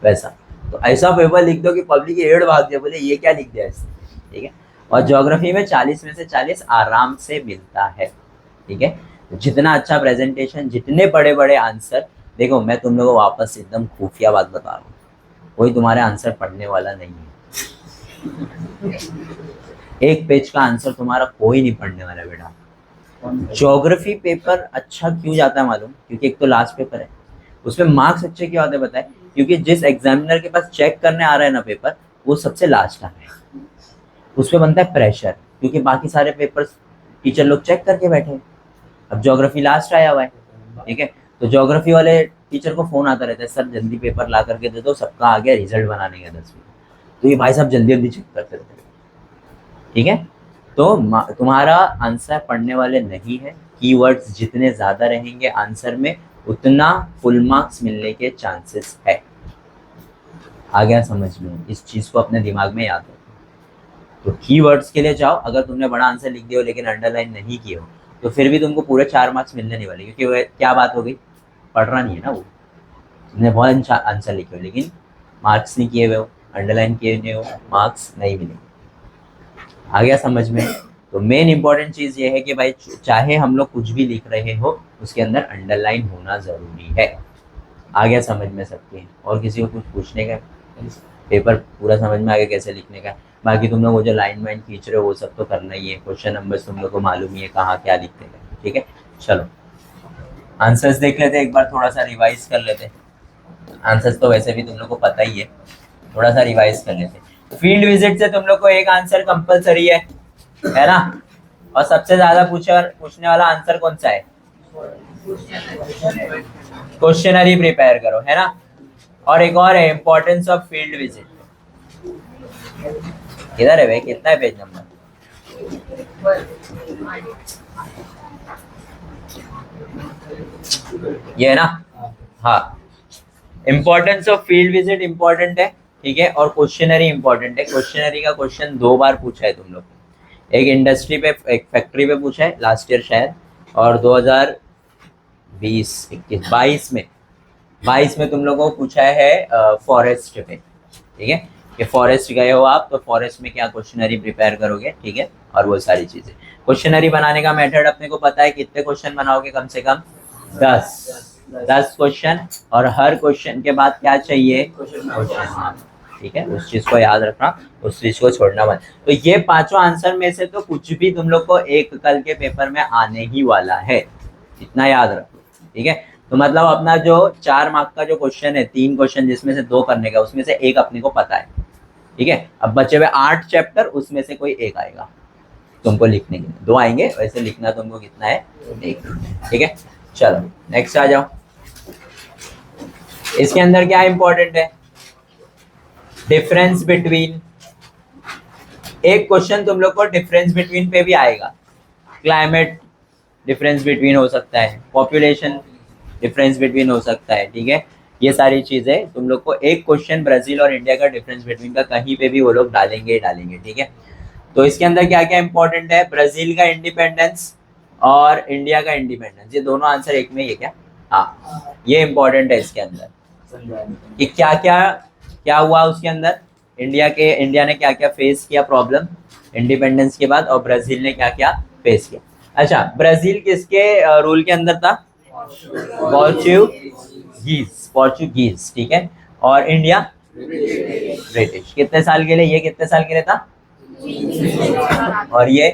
वैसा। तो ऐसा पेपर लिख दो कि पब्लिक की एड भाग जाए, बोले ये क्या लिख दिया इसने। ठीक है, और ज्योग्राफी में 40 में से 40 आराम से मिलता है, ठीक है। जितना अच्छा प्रेजेंटेशन, जितने बड़े बड़े आंसर, देखो मैं तुम लोगों को वापस एकदम खुफिया बात बता रहा हूँ, कोई तुम्हारे आंसर पढ़ने वाला नहीं है। एक पेज का आंसर तुम्हारा कोई नहीं पढ़ने वाला बेटा। ज्योग्राफी पेपर अच्छा क्यों जाता है मालूम? क्योंकि एक तो लास्ट पेपर है, उसमें मार्क्स अच्छे क्यों आते हैं बताए? क्योंकि जिस एग्जामिनर के पास चेक करने आ रहा है ना पेपर, वो सबसे लास्ट आ रहा है, उस पर बनता है प्रेशर, क्योंकि बाकी सारे पेपर टीचर लोग चेक करके बैठे हैं। अब ज्योग्राफी लास्ट आया हुआ है, ठीक है, तो ज्योग्राफी वाले टीचर को फोन आता रहता है, सर जल्दी पेपर ला करके दे दो, सबका आ गया रिजल्ट बनाने का 10वीं। तो ये भाई साहब जल्दी जल्दी चेक करते रहते हैं, ठीक है। तो तुम्हारा आंसर पढ़ने वाले नहीं है, कीवर्ड्स जितने ज्यादा रहेंगे आंसर में, उतना फुल मार्क्स मिलने के चांसेस है। आ गया समझ में? इस चीज को अपने दिमाग में याद रखो। तो कीवर्ड्स के लिए जाओ, अगर तुमने बड़ा आंसर लिख दिया हो लेकिन अंडरलाइन नहीं किए हो, तो फिर भी तुमको पूरे 4 मार्क्स मिलने नहीं वाले, क्योंकि वो क्या बात हो गई, पढ़ रहा नहीं है ना वो। तुमने बहुत अच्छा आंसर लिखे हो लेकिन मार्क्स नहीं किए हुए हो, अंडरलाइन किए नहीं हो, मार्क्स नहीं मिलेंगे। आ गया समझ में? तो मेन इंपॉर्टेंट चीज ये है कि भाई चाहे हम लोग कुछ भी लिख रहे हो, उसके अंदर अंडरलाइन होना जरूरी है। आ गया समझ में सबके? और किसी को कुछ पूछने का? पेपर पूरा समझ में आ गया कैसे लिखने का? बाकी तुम लोग वो जो लाइन वाइन खींच रहे हो वो सब तो करना ही है, क्वेश्चन नंबर तुम लोग को मालूम ही है कहाँ क्या लिखने का, ठीक है। चलो आंसर्स देख लेते, एक बार थोड़ा सा रिवाइज कर लेते। आंसर्स तो वैसे भी तुम लोग को पता ही है, थोड़ा सा रिवाइज कर लेते। फील्ड विजिट से तुम लोग को एक आंसर कंपलसरी है ना? और सबसे ज्यादा पूछने वाला आंसर कौन सा है? क्वेश्चनरी प्रिपेयर करो, है ना? और एक और है इंपॉर्टेंस ऑफ फील्ड विजिट। किधर है भाई, कितना है पेज नंबर? ये है ना? हाँ, importance of field visit important है, ठीक है। और क्वेश्चनरी इंपॉर्टेंट है। क्वेश्चनरी का क्वेश्चन 2 बार पूछा है तुम लोग, एक इंडस्ट्री पे, एक फैक्ट्री पे पूछा है लास्ट ईयर शायद, और 2020 21 22 में तुम लोगों को पूछा है फॉरेस्ट पे, ठीक है। कि फॉरेस्ट गए हो आप, तो फॉरेस्ट में क्या क्वेश्चनरी प्रिपेयर करोगे, ठीक है। और वो सारी चीजें, क्वेश्चनरी बनाने का मेथड अपने को पता है, कितने क्वेश्चन बनाओगे? कम से कम 10 क्वेश्चन, और हर क्वेश्चन के बाद क्या चाहिए? क्वेश्चन, ठीक है। उस चीज को याद रखना, उस चीज को छोड़ना मत। तो ये 5 आंसर में से तो कुछ भी तुम लोग को एक कल के पेपर में आने ही वाला है, इतना याद रखो, ठीक है। तो मतलब अपना जो 4 मार्क का जो क्वेश्चन है, 3 क्वेश्चन जिसमें से 2 करने का, उसमें से एक अपने को पता है, ठीक है। अब बचे हुए 8 चैप्टर, उसमें से कोई एक आएगा तुमको लिखने के लिए, 2 आएंगे, वैसे लिखना तुमको कितना है? 1, ठीक है। चलो नेक्स्ट आ जाओ। इसके अंदर क्या इंपॉर्टेंट है? Difference between. एक क्वेश्चन तुम लोग को डिफरेंस बिटवीन पे भी आएगा। क्लाइमेट डिफरेंस बिटवीन हो सकता है, पॉपुलेशन डिफरेंस बिटवीन हो सकता है, ठीक है। ये सारी चीजें तुम लोग को एक क्वेश्चन ब्राजील और इंडिया का डिफरेंस बिटवीन का कहीं पे भी वो लोग डालेंगे ही डालेंगे, ठीक है। तो इसके अंदर क्या क्या इंपॉर्टेंट है? ब्राजील का इंडिपेंडेंस और इंडिया का इंडिपेंडेंस, ये दोनों आंसर एक में ही है क्या? हाँ, ये इंपॉर्टेंट है इसके अंदर कि क्या क्या हुआ उसके अंदर। इंडिया ने क्या क्या फेस किया प्रॉब्लम इंडिपेंडेंस के बाद, और ब्राजील ने क्या क्या फेस किया। अच्छा, ब्राजील किसके रूल के अंदर था? पोर्चुगीज, ठीक है। और इंडिया ब्रिटिश। कितने साल के लिए? ये कितने साल के लिए था? और ये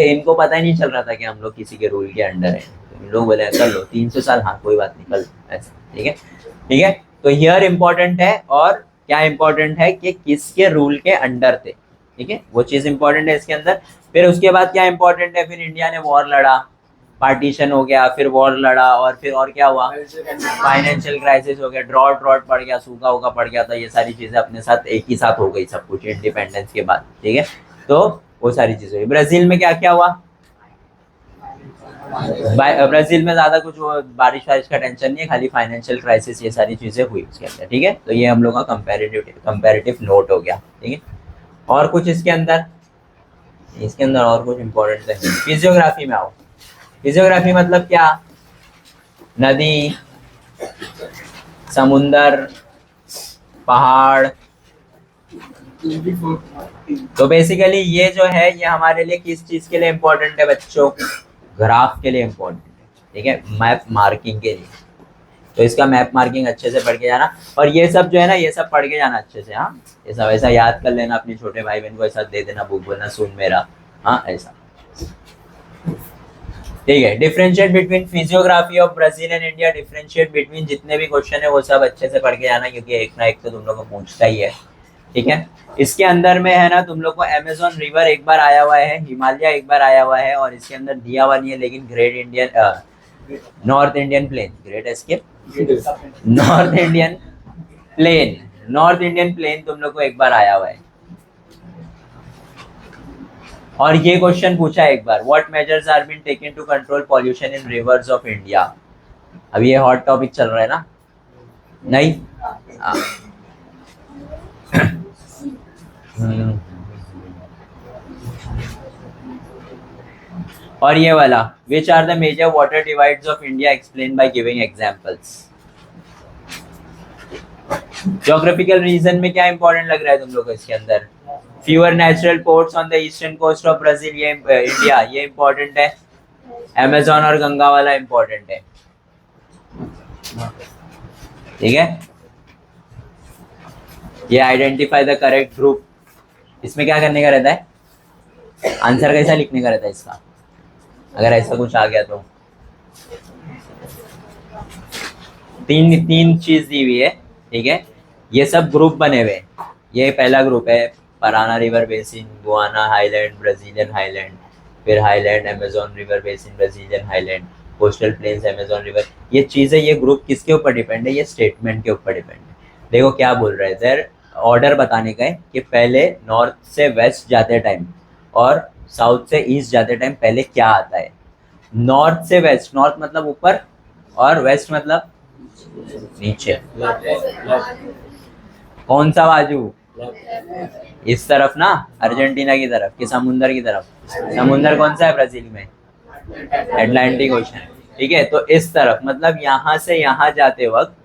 इनको पता ही नहीं चल रहा था कि हम लोग किसी के रूल के अंडर है। तो इन लोग बोले कर लो 300 साल, हाँ कोई बात नहीं, कर लो ऐसा, ठीक है, ठीक है। तो हियर इंपॉर्टेंट है, और क्या इंपॉर्टेंट है कि किसके रूल के अंडर थे, ठीक है, वो चीज इंपॉर्टेंट है इसके अंदर। फिर उसके बाद क्या इंपॉर्टेंट है? फिर इंडिया ने वॉर लड़ा, पार्टीशन हो गया, फिर वॉर लड़ा, और फिर और क्या हुआ? फाइनेंशियल क्राइसिस हो गया, ड्रॉट पड़ गया, सूखा उखा पड़ गया था। ये सारी चीजें अपने साथ एक ही साथ हो गई सब कुछ इंडिपेंडेंस के बाद, ठीक है। तो वो सारी चीजें हुई। ब्राजील में क्या क्या हुआ? ब्राजील में ज्यादा कुछ बारिश वारिश का टेंशन नहीं है, खाली फाइनेंशियल क्राइसिस, ये सारी चीजें हुई उसके अंदर, ठीक है। तो ये हम लोग का कंपैरेटिव नोट हो गया, ठीक है। और कुछ इसके अंदर और कुछ इंपॉर्टेंट है। फिजियोग्राफी में आओ। फिजियोग्राफी मतलब क्या? नदी, समुंदर, पहाड़, तो बेसिकली ये जो है ये हमारे लिए किस चीज के लिए इम्पोर्टेंट है बच्चों? ग्राफ के लिए इम्पोर्टेंट है, ठीक है, मैप मार्किंग के लिए। तो इसका मैप मार्किंग अच्छे से पढ़ के जाना, और ये सब जो है ना ये सब पढ़ के जाना अच्छे से। हाँ, ये सब ऐसा याद कर लेना, अपने छोटे भाई बहन को ऐसा दे देना बुक, बोलना सुन मेरा, हाँ ऐसा, ठीक है। Differentiate between physiography of Brazil and India, differentiate between, जितने भी क्वेश्चन है वो सब अच्छे से पढ़ के जाना, क्योंकि एक ना एक तो तुम लोग को पूछता ही है, ठीक है। इसके अंदर में है ना तुम लोग को अमेजोन रिवर एक बार आया हुआ है, हिमालय एक बार आया हुआ है, और इसके अंदर दिया हुआ नहीं है, लेकिन great Indian north Indian plain, great escape, north Indian plain, north Indian plain तुम लोग को एक बार आया हुआ है। और ये क्वेश्चन पूछा है एक बार, what measures are been taken to control pollution in rivers of India. अब ये हॉट टॉपिक चल रहा है ना, नहीं? और ये वाला, which are the major water divides of India, explain by giving examples. Geographical region में क्या इंपॉर्टेंट लग रहा है तुम लोग को इसके अंदर? Fewer natural ports on the eastern coast of Brazil, ये इंडिया, ये इंपॉर्टेंट है। अमेजोन और गंगा वाला इंपॉर्टेंट है, ठीक है। ये आइडेंटिफाई द करेक्ट ग्रुप, इसमें क्या करने का रहता है? आंसर कैसा लिखने का रहता है इसका, अगर ऐसा कुछ आ गया तो? तीन तीन चीज दी हुई है, ठीक है। ये सब ग्रुप बने हुए, ये पहला ग्रुप है, Parana river basin, Guiana highland, Brazilian highland, फिर highland, Amazon river basin, Brazilian highland, coastal plains, Amazon river. ये चीजें, ये ग्रुप किसके ऊपर डिपेंड है? ये स्टेटमेंट के ऊपर डिपेंड है। देखो क्या बोल रहे थे, ऑर्डर बताने का है कि पहले नॉर्थ से वेस्ट जाते टाइम और साउथ से ईस्ट जाते टाइम पहले क्या आता है? नॉर्थ से वेस्ट, नॉर्थ मतलब ऊपर और वेस्ट मतलब नीचे। कौन सा बाजू? इस तरफ ना, अर्जेंटीना की तरफ कि समुंदर की तरफ? समुंदर कौन सा है ब्राजील में? अटलांटिक ओशन, ठीक है। तो इस तरफ मतलब यहाँ से यहाँ जाते वक्त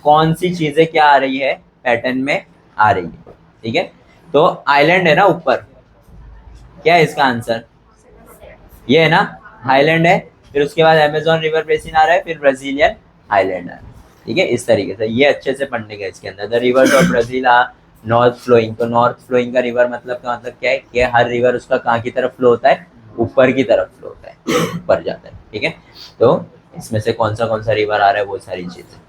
कौन सी चीजें क्या आ रही है, पैटर्न में आ रही है, ठीक है। तो आइलैंड है ना ऊपर, क्या है इसका आंसर? ये है ना, हाईलैंड है, फिर उसके बाद अमेजोन रिवर बेसिन आ रहा है, फिर ब्राजीलियन हाईलैंड आ रहा है, ठीक है। इस तरीके से ये अच्छे से पढ़ने का इसके अंदर। The rivers of Brazil are north flowing, तो नॉर्थ फ्लोइंग का रिवर मतलब का मतलब क्या है कि हर रिवर उसका कहाँ की तरफ फ्लो होता है? ऊपर की तरफ फ्लो होता है, ऊपर जाता है, ठीक है। तो इसमें से कौन सा रिवर आ रहा है, वो सारी चीजें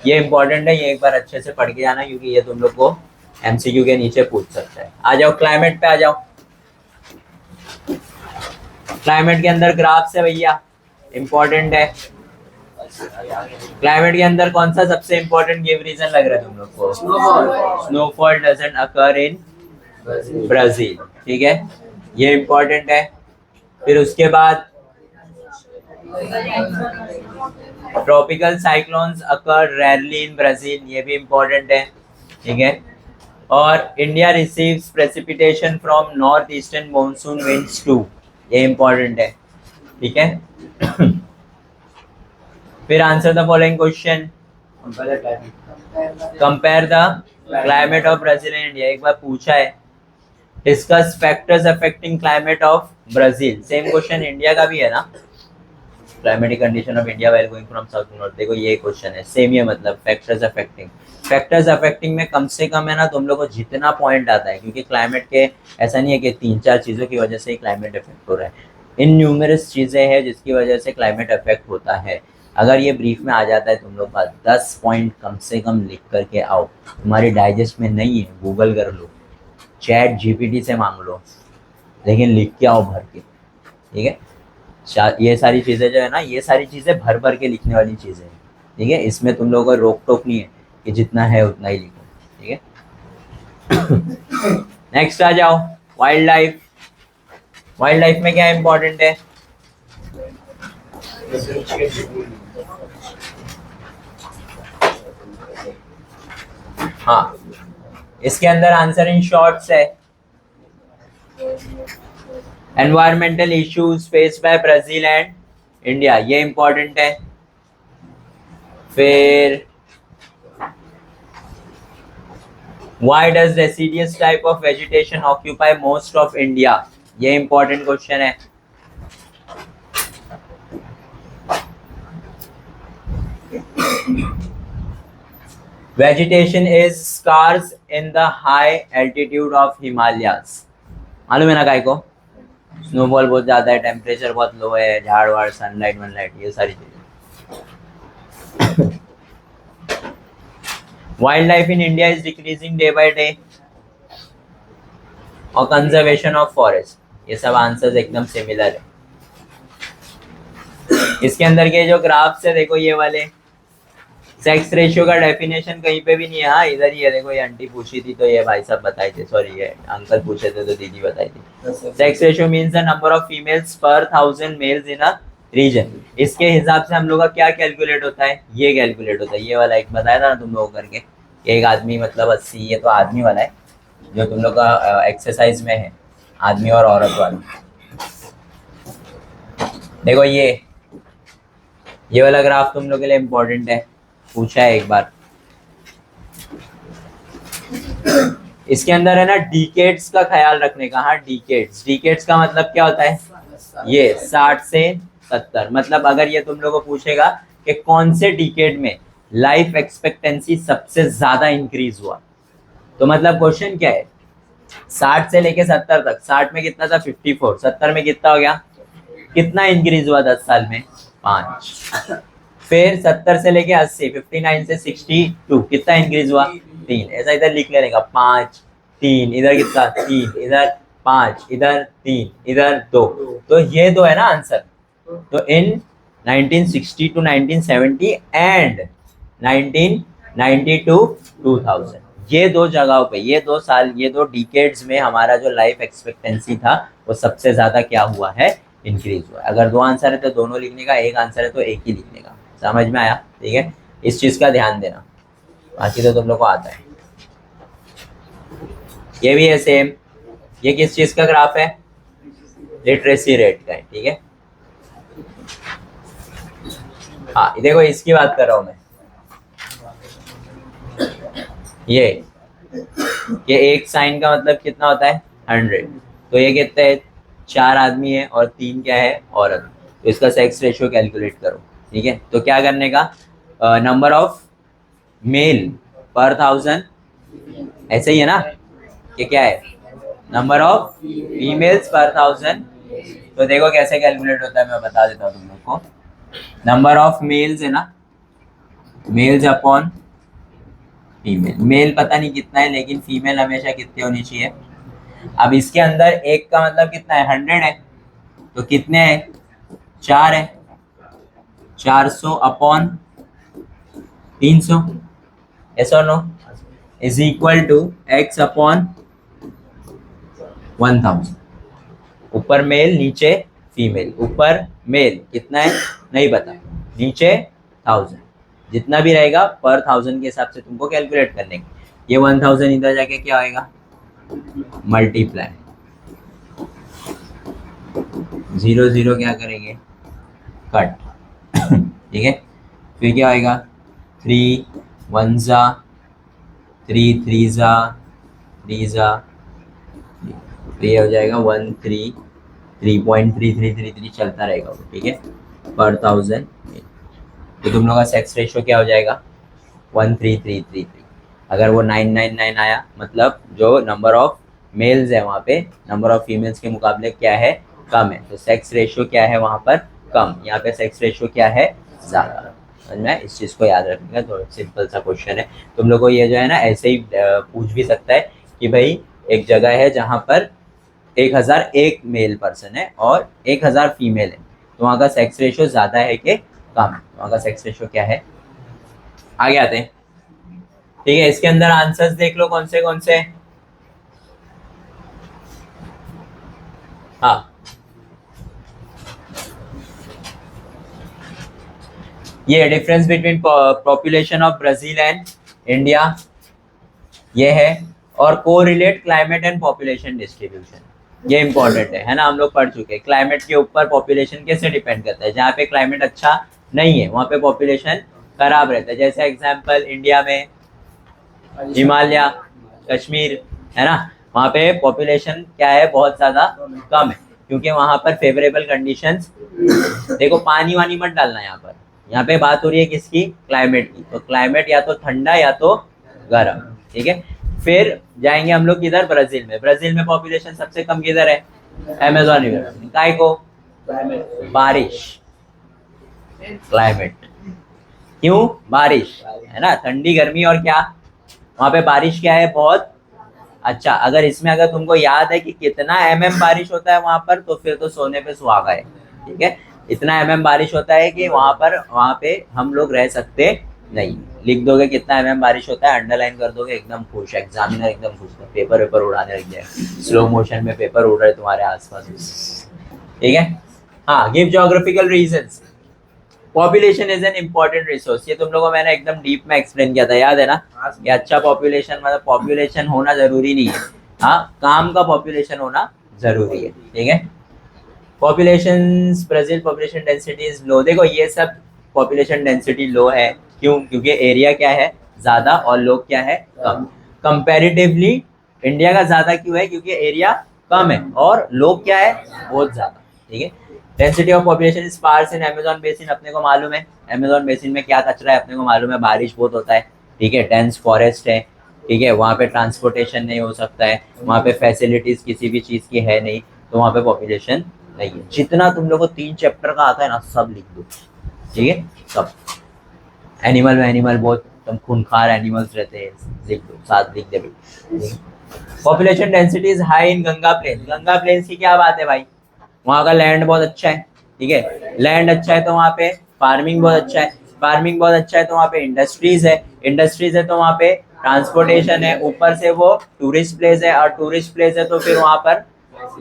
ये इंपॉर्टेंट है, ये एक बार अच्छे से पढ़ के जाना, क्योंकि ये तुम लोग को एमसीक्यू के नीचे पूछ सकता है। आ जाओ क्लाइमेट पे, आ जाओ। क्लाइमेट के अंदर ग्राफ से भैया इंपॉर्टेंट है। क्लाइमेट के अंदर कौन सा सबसे इंपॉर्टेंट गिव रीजन लग रहा है तुम लोग को? Snowfall doesn't occur in Brazil, ठीक है, ये इंपॉर्टेंट है। फिर उसके बाद tropical cyclones occur rarely in Brazil, ये भी इंपॉर्टेंट है, ठीक है। और India receives precipitation from north eastern monsoon winds too, ये इंपॉर्टेंट है, ठीक है। फिर answer the following question, compare the climate of Brazil and India, एक बार पूछा है। Discuss factors affecting climate of Brazil, same question India का भी है ना, climatic condition of India while going from south to north. देखो ये क्वेश्चन है, सेम ही है, मतलब फैक्टर्स अफेक्टिंग। फैक्टर्स अफेक्टिंग में कम से कम है ना तुम लोग को जितना पॉइंट आता है, क्योंकि क्लाइमेट के ऐसा नहीं है कि 3-4 चीज़ों की वजह से ही क्लाइमेट इफेक्ट हो रहा है, इन न्यूमरस चीज़ें हैं जिसकी वजह से क्लाइमेट इफेक्ट होता है। अगर ये ब्रीफ में आ जाता है तुम लोग का 10 पॉइंट कम से कम लिख करके आओ, तुम्हारी डाइजेस्ट में नहीं है, गूगल कर लो, चैट जीपीटी से मांग लो, लेकिन लिख के आओ भर के, ठीक है। ये सारी चीज़ें जो है ना, ये सारी चीज़ें भर भर के लिखने वाली चीज़ें हैं, ठीक है। इसमें तुम लोगों को रोक टोक नहीं है कि जितना है उतना ही लिखो, ठीक है। नेक्स्ट आ जाओ, वाइल्ड लाइफ। वाइल्ड लाइफ में क्या इंपॉर्टेंट है? हाँ, इसके अंदर आंसर इन शॉर्ट्स है, environmental issues faced by Brazil and India, ये इंपॉर्टेंट है। फिर Why does deciduous type of vegetation occupy most of India? ये important question है. Vegetation is scarce in the high altitude of Himalayas. मालूम है ना काय को? स्नोफॉल बहुत ज्यादा है, टेम्परेचर बहुत लो है, झाड़ वाड़, सनलाइट वनलाइट, ये सारी चीजें. Wild life in India is decreasing day by day. और कंजर्वेशन ऑफ फॉरेस्ट, ये सब आंसर्स एकदम सिमिलर है. इसके अंदर के जो ग्राफ्स है देखो, ये वाले सेक्स रेशियो का डेफिनेशन कहीं पे भी नहीं है. हाँ इधर ही है देखो, ये आंटी पूछी थी तो ये भाई साहब बताए थे, सॉरी ये अंकल पूछे थे तो दीदी बताई थी. Sex ratio means the number of females पर 1000 मेल्स इन अ रीजन. इसके हिसाब से हम लोग का क्या कैलकुलेट होता है, ये कैलकुलेट होता है. ये वाला एक बताया था ना तुम लोगों करके, एक आदमी मतलब 80, ये तो आदमी वाला है जो तुम लोग का एक्सरसाइज में है, आदमी और औरत वाला. देखो ये वाला ग्राफ तुम लोग के लिए इम्पोर्टेंट है, पूछा है एक बार. इसके अंदर है ना डिकेड्स का ख्याल रखने का. हाँ डिकेड्स का मतलब क्या होता है, ये 60 से 70. मतलब अगर ये तुम लोगों को पूछेगा कि कौन से डिकेड में लाइफ एक्सपेक्टेंसी सबसे ज्यादा इंक्रीज हुआ, तो मतलब क्वेश्चन क्या है, 60 से लेके 70 तक. 60 में कितना था 54, 70 में कितना हो गया, कितना इंक्रीज हुआ 10 साल में 5. फिर 70 से लेके 80, 59 से 62 कितना इंक्रीज हुआ 3. ऐसा इधर लिख लेने का, 5 3, इधर कितना 3, इधर 5, इधर 3, इधर 2. तो ये 2 है ना आंसर. तो इन 1960 to 1970 एंड 1990 to 2000, ये 2 जगहों पे, ये 2 साल, ये 2 डिकेड्स में हमारा जो लाइफ एक्सपेक्टेंसी था वो सबसे ज्यादा क्या हुआ है, इंक्रीज हुआ. अगर 2 आंसर है तो दोनों लिखने का, एक आंसर है तो एक ही लिखने का. समझ में आया? ठीक है, इस चीज का ध्यान देना, बाकी तो तुम लोग को आता है. ये भी है सेम. ये किस चीज का ग्राफ है, लिटरेसी रेट का है. ठीक है, हाँ देखो इसकी बात कर रहा हूं मैं. ये एक साइन का मतलब कितना होता है 100. तो ये कितने है, 4 आदमी है और 3 क्या है, औरत. तो इसका सेक्स रेशियो कैलकुलेट करो. ठीक है, तो क्या करने का, नंबर ऑफ मेल पर 1000, ऐसे ही है ना, ये क्या है, नंबर ऑफ फीमेल्स पर 1000. तो देखो कैसे कैलकुलेट होता है, मैं बता देता हूँ तुम लोग को. नंबर ऑफ मेल्स है ना, मेल्स अपॉन फीमेल. मेल पता नहीं कितना है, लेकिन फीमेल हमेशा कितनी होनी चाहिए. अब इसके अंदर एक का मतलब कितना है, 100 है. तो कितने हैं, 4 है. 400 upon 300, yes or no, is equal to x upon 1000. ऊपर मेल नीचे फीमेल. ऊपर मेल कितना है नहीं पता, नीचे 1000. जितना भी रहेगा पर 1000 के हिसाब से तुमको कैलकुलेट करने का. ये 1000 इधर जाके क्या आएगा, मल्टीप्लाई. 0 0 क्या करेंगे, कट. ठीक है, फिर क्या आएगा, 3 1 जा 3 3 जा 3 जा, तो ये हो जाएगा 3.3333 चलता रहेगा वो. ठीक है, पर 1000. तो तुम लोग का सेक्स रेशियो क्या हो जाएगा, 13333. अगर वो 999 आया, मतलब जो नंबर ऑफ मेल्स है वहाँ पे नंबर ऑफ फीमेल्स के मुकाबले क्या है, कम है. तो सेक्स रेशियो क्या है वहाँ पर, कम. यहाँ पे सेक्स रेशियो क्या है, ज़्यादा. समझ में? इस चीज़ को याद रखने का, थोड़ा सिंपल सा क्वेश्चन है. तुम लोग को ये जो है ना ऐसे ही पूछ भी सकता है कि भाई एक जगह है जहाँ पर 1001 मेल पर्सन है और 1000 फीमेल है, तो वहाँ का सेक्स रेशियो ज़्यादा है कि कम. वहाँ का सेक्स रेशियो क्या है. आगे आते हैं. ठीक है, इसके अंदर आंसर्स देख लो कौन से. हाँ, ये difference between population of Brazil and India ये है. और correlate climate and population distribution, ये इंपॉर्टेंट है ना. हम लोग पढ़ चुके हैं क्लाइमेट के ऊपर पॉपुलेशन कैसे डिपेंड करता है. जहाँ पे क्लाइमेट अच्छा नहीं है वहाँ पे पॉपुलेशन खराब रहता है. जैसे एग्जांपल इंडिया में हिमालय, कश्मीर, है ना, वहाँ पे पॉपुलेशन क्या है, बहुत ज्यादा कम है, क्योंकि वहाँ पर फेवरेबल कंडीशंस। देखो पानी वानी मत डालना यहाँ पर, यहाँ पे बात हो रही है किसकी, क्लाइमेट की। तो क्लाइमेट या तो ठंडा या तो गर्म, ठीक है। फिर जाएंगे हम लोग किधर, ब्राजील में। ब्राजील में पॉपुलेशन सबसे कम किधर है, अमेजोन रिवर। काय को, बारिश, क्लाइमेट, क्यों, बारिश, है ना, ठंडी गर्मी और क्या, वहां पे बारिश क्या है, बहुत अच्छा। अगर इसमें अगर तुमको याद है कि कितना बारिश होता है वहां पर, तो फिर तो सोने पे सुहागा है, ठीक है। इतना बारिश होता है कि वहां पे हम लोग रह सकते नहीं। लिख दोगे कितना बारिश होता है, अंडरलाइन कर दोगे, एकदम खुश, एग्जामिनर एकदम खुश, पेपर वेपर उड़ाने लग जाए, स्लो मोशन में पेपर उड़ रहे तुम्हारे आसपास, ठीक है। हाँ, give geographical reasons. Population is an important resource, ये तुम लोगों को मैंने एकदम डीप में एक्सप्लेन किया था, याद है ना। ये अच्छा पॉपुलेशन मतलब पॉपुलेशन होना जरूरी नहीं है, हाँ, काम का पॉपुलेशन होना जरूरी है, ठीक है। Population, Brazil population density is low. देखो ये सब पॉपुलेशन डेंसिटी लो है, क्यों, क्योंकि एरिया क्या है, ज्यादा, और लोग क्या है, कम। कंपैरेटिवली इंडिया का ज्यादा क्यों है, क्योंकि एरिया कम है और लोग क्या है, बहुत ज्यादा, ठीक है। Density of population sparse in Amazon basin, अपने को मालूम है अमेजोन बेसिन में क्या कचरा है, अपने को मालूम है, बारिश बहुत होता है, ठीक है, डेंस फॉरेस्ट है, ठीक है, वहाँ पे ट्रांसपोर्टेशन नहीं हो सकता है, वहाँ पे फैसिलिटीज किसी भी चीज की है नहीं, तो वहाँ पे पॉपुलेशन नहीं है। जितना तुम लोग को 3 चैप्टर का आता है ना, सब लिख दो, ठीक है, सब। एनिमल में एनिमल बहुत तुम खूंखार एनिमल्स रहते हैं, लिख दो, साथ लिख दे भाई। Population density is high in Ganga plain. Ganga plain की क्या बात है भाई, वहाँ का लैंड बहुत अच्छा है, ठीक है, लैंड अच्छा है तो वहाँ पे फार्मिंग बहुत अच्छा है, फार्मिंग बहुत अच्छा है तो वहाँ पे इंडस्ट्रीज है, इंडस्ट्रीज है तो वहाँ पे ट्रांसपोर्टेशन है, ऊपर से वो टूरिस्ट प्लेस है, और टूरिस्ट प्लेस है तो फिर वहाँ पर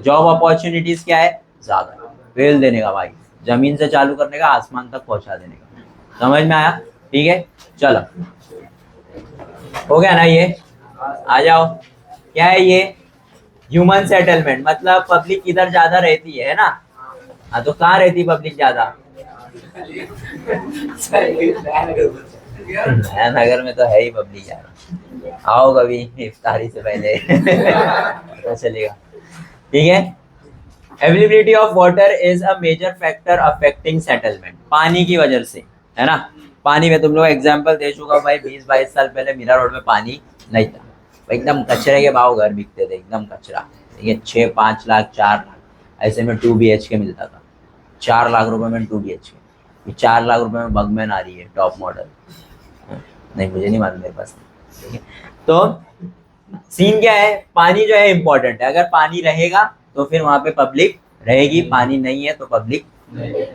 जॉब अपॉर्चुनिटीज क्या है, ज्यादा। वेल देने का भाई, जमीन से चालू करने का, आसमान तक पहुंचा देने का, समझ में आया, ठीक है। चलो हो गया ना ये, आ जाओ। क्या है ये, ह्यूमन सेटलमेंट, मतलब पब्लिक किधर ज्यादा रहती है ना। हाँ, तो कहाँ रहती पब्लिक ज्यादा, नगर में तो है ही पब्लिक यार, आओ कभी इफ्तारी से पहले पता चलेगा, ठीक है। Availability of water is a major factor affecting settlement, पानी की वजह से, है ना। पानी में तुम लोग एग्जांपल दे चुका भाई, 20-22 साल पहले मीरा रोड में पानी नहीं था, एकदम कचरे के भाव घर बिकते थे, एकदम कचरा, ये 6-5 लाख 4 लाख ऐसे में 2 BHK मिलता था, 4 लाख रुपए में 2 BHK। 4 लाख रुपए में बगमैन आ रही है टॉप मॉडल, नहीं मुझे नहीं मालूम, मेरे पास, ठीक है। तो सीन क्या है, पानी जो है इंपॉर्टेंट है, अगर पानी रहेगा तो फिर वहां पे पब्लिक रहेगी, पानी नहीं है तो पब्लिक नहीं।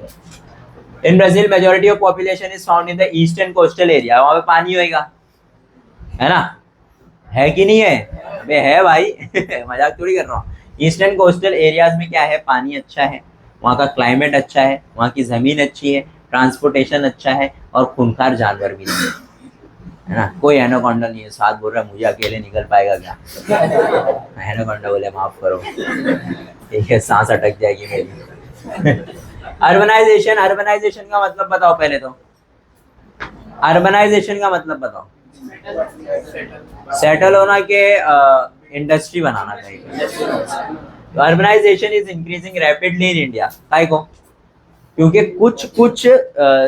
In Brazil majority of population is found in the eastern coastal area, वहां पे पानी होएगा, है ना, है कि नहीं है, अबे है भाई मजाक थोड़ी कर रहा हूँ। ईस्टर्न कोस्टल एरियाज में क्या है, पानी अच्छा है, वहाँ का क्लाइमेट अच्छा है, वहाँ की जमीन अच्छी है, ट्रांसपोर्टेशन अच्छा है, और खूंखार जानवर भी नहीं है ना। कोई एनाकोंडा नहीं है, साथ बोल रहा है मुझे अकेले निकल पाएगा क्या, एनाकोंडा बोले माफ करो, ठीक है, सांस अटक जाएगी मेरी। अर्बनाइजेशन, अर्बनाइजेशन का मतलब बताओ पहले तो, अर्बनाइजेशन का मतलब बताओ, सेटल होना के इंडस्ट्री बनाना चाहिए। Urbanisation is increasing rapidly in India, काय को, क्योंकि कुछ कुछ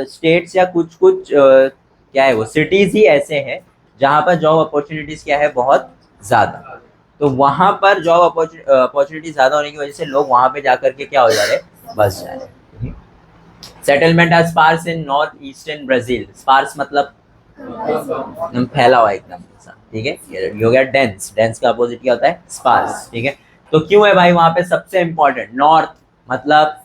स्टेट्स या कुछ कुछ क्या है वो सिटीज ही ऐसे हैं जहाँ पर जॉब अपॉर्चुनिटीज क्या है, बहुत ज्यादा, तो वहां पर जॉब अपॉर्चुनिटी ज्यादा होने की वजह से लोग वहां पे जाकर के क्या हो जा रहे, बस जा रहे। Settlement are sparse in north eastern Brazil, sparse मतलब फैला हुआ एकदम, ठीक है। ये हो गया डेंस, डेंस का अपोजिट क्या होता है, स्पार्स, ठीक है। तो क्यों है भाई वहां पे सबसे इंपॉर्टेंट, नॉर्थ मतलब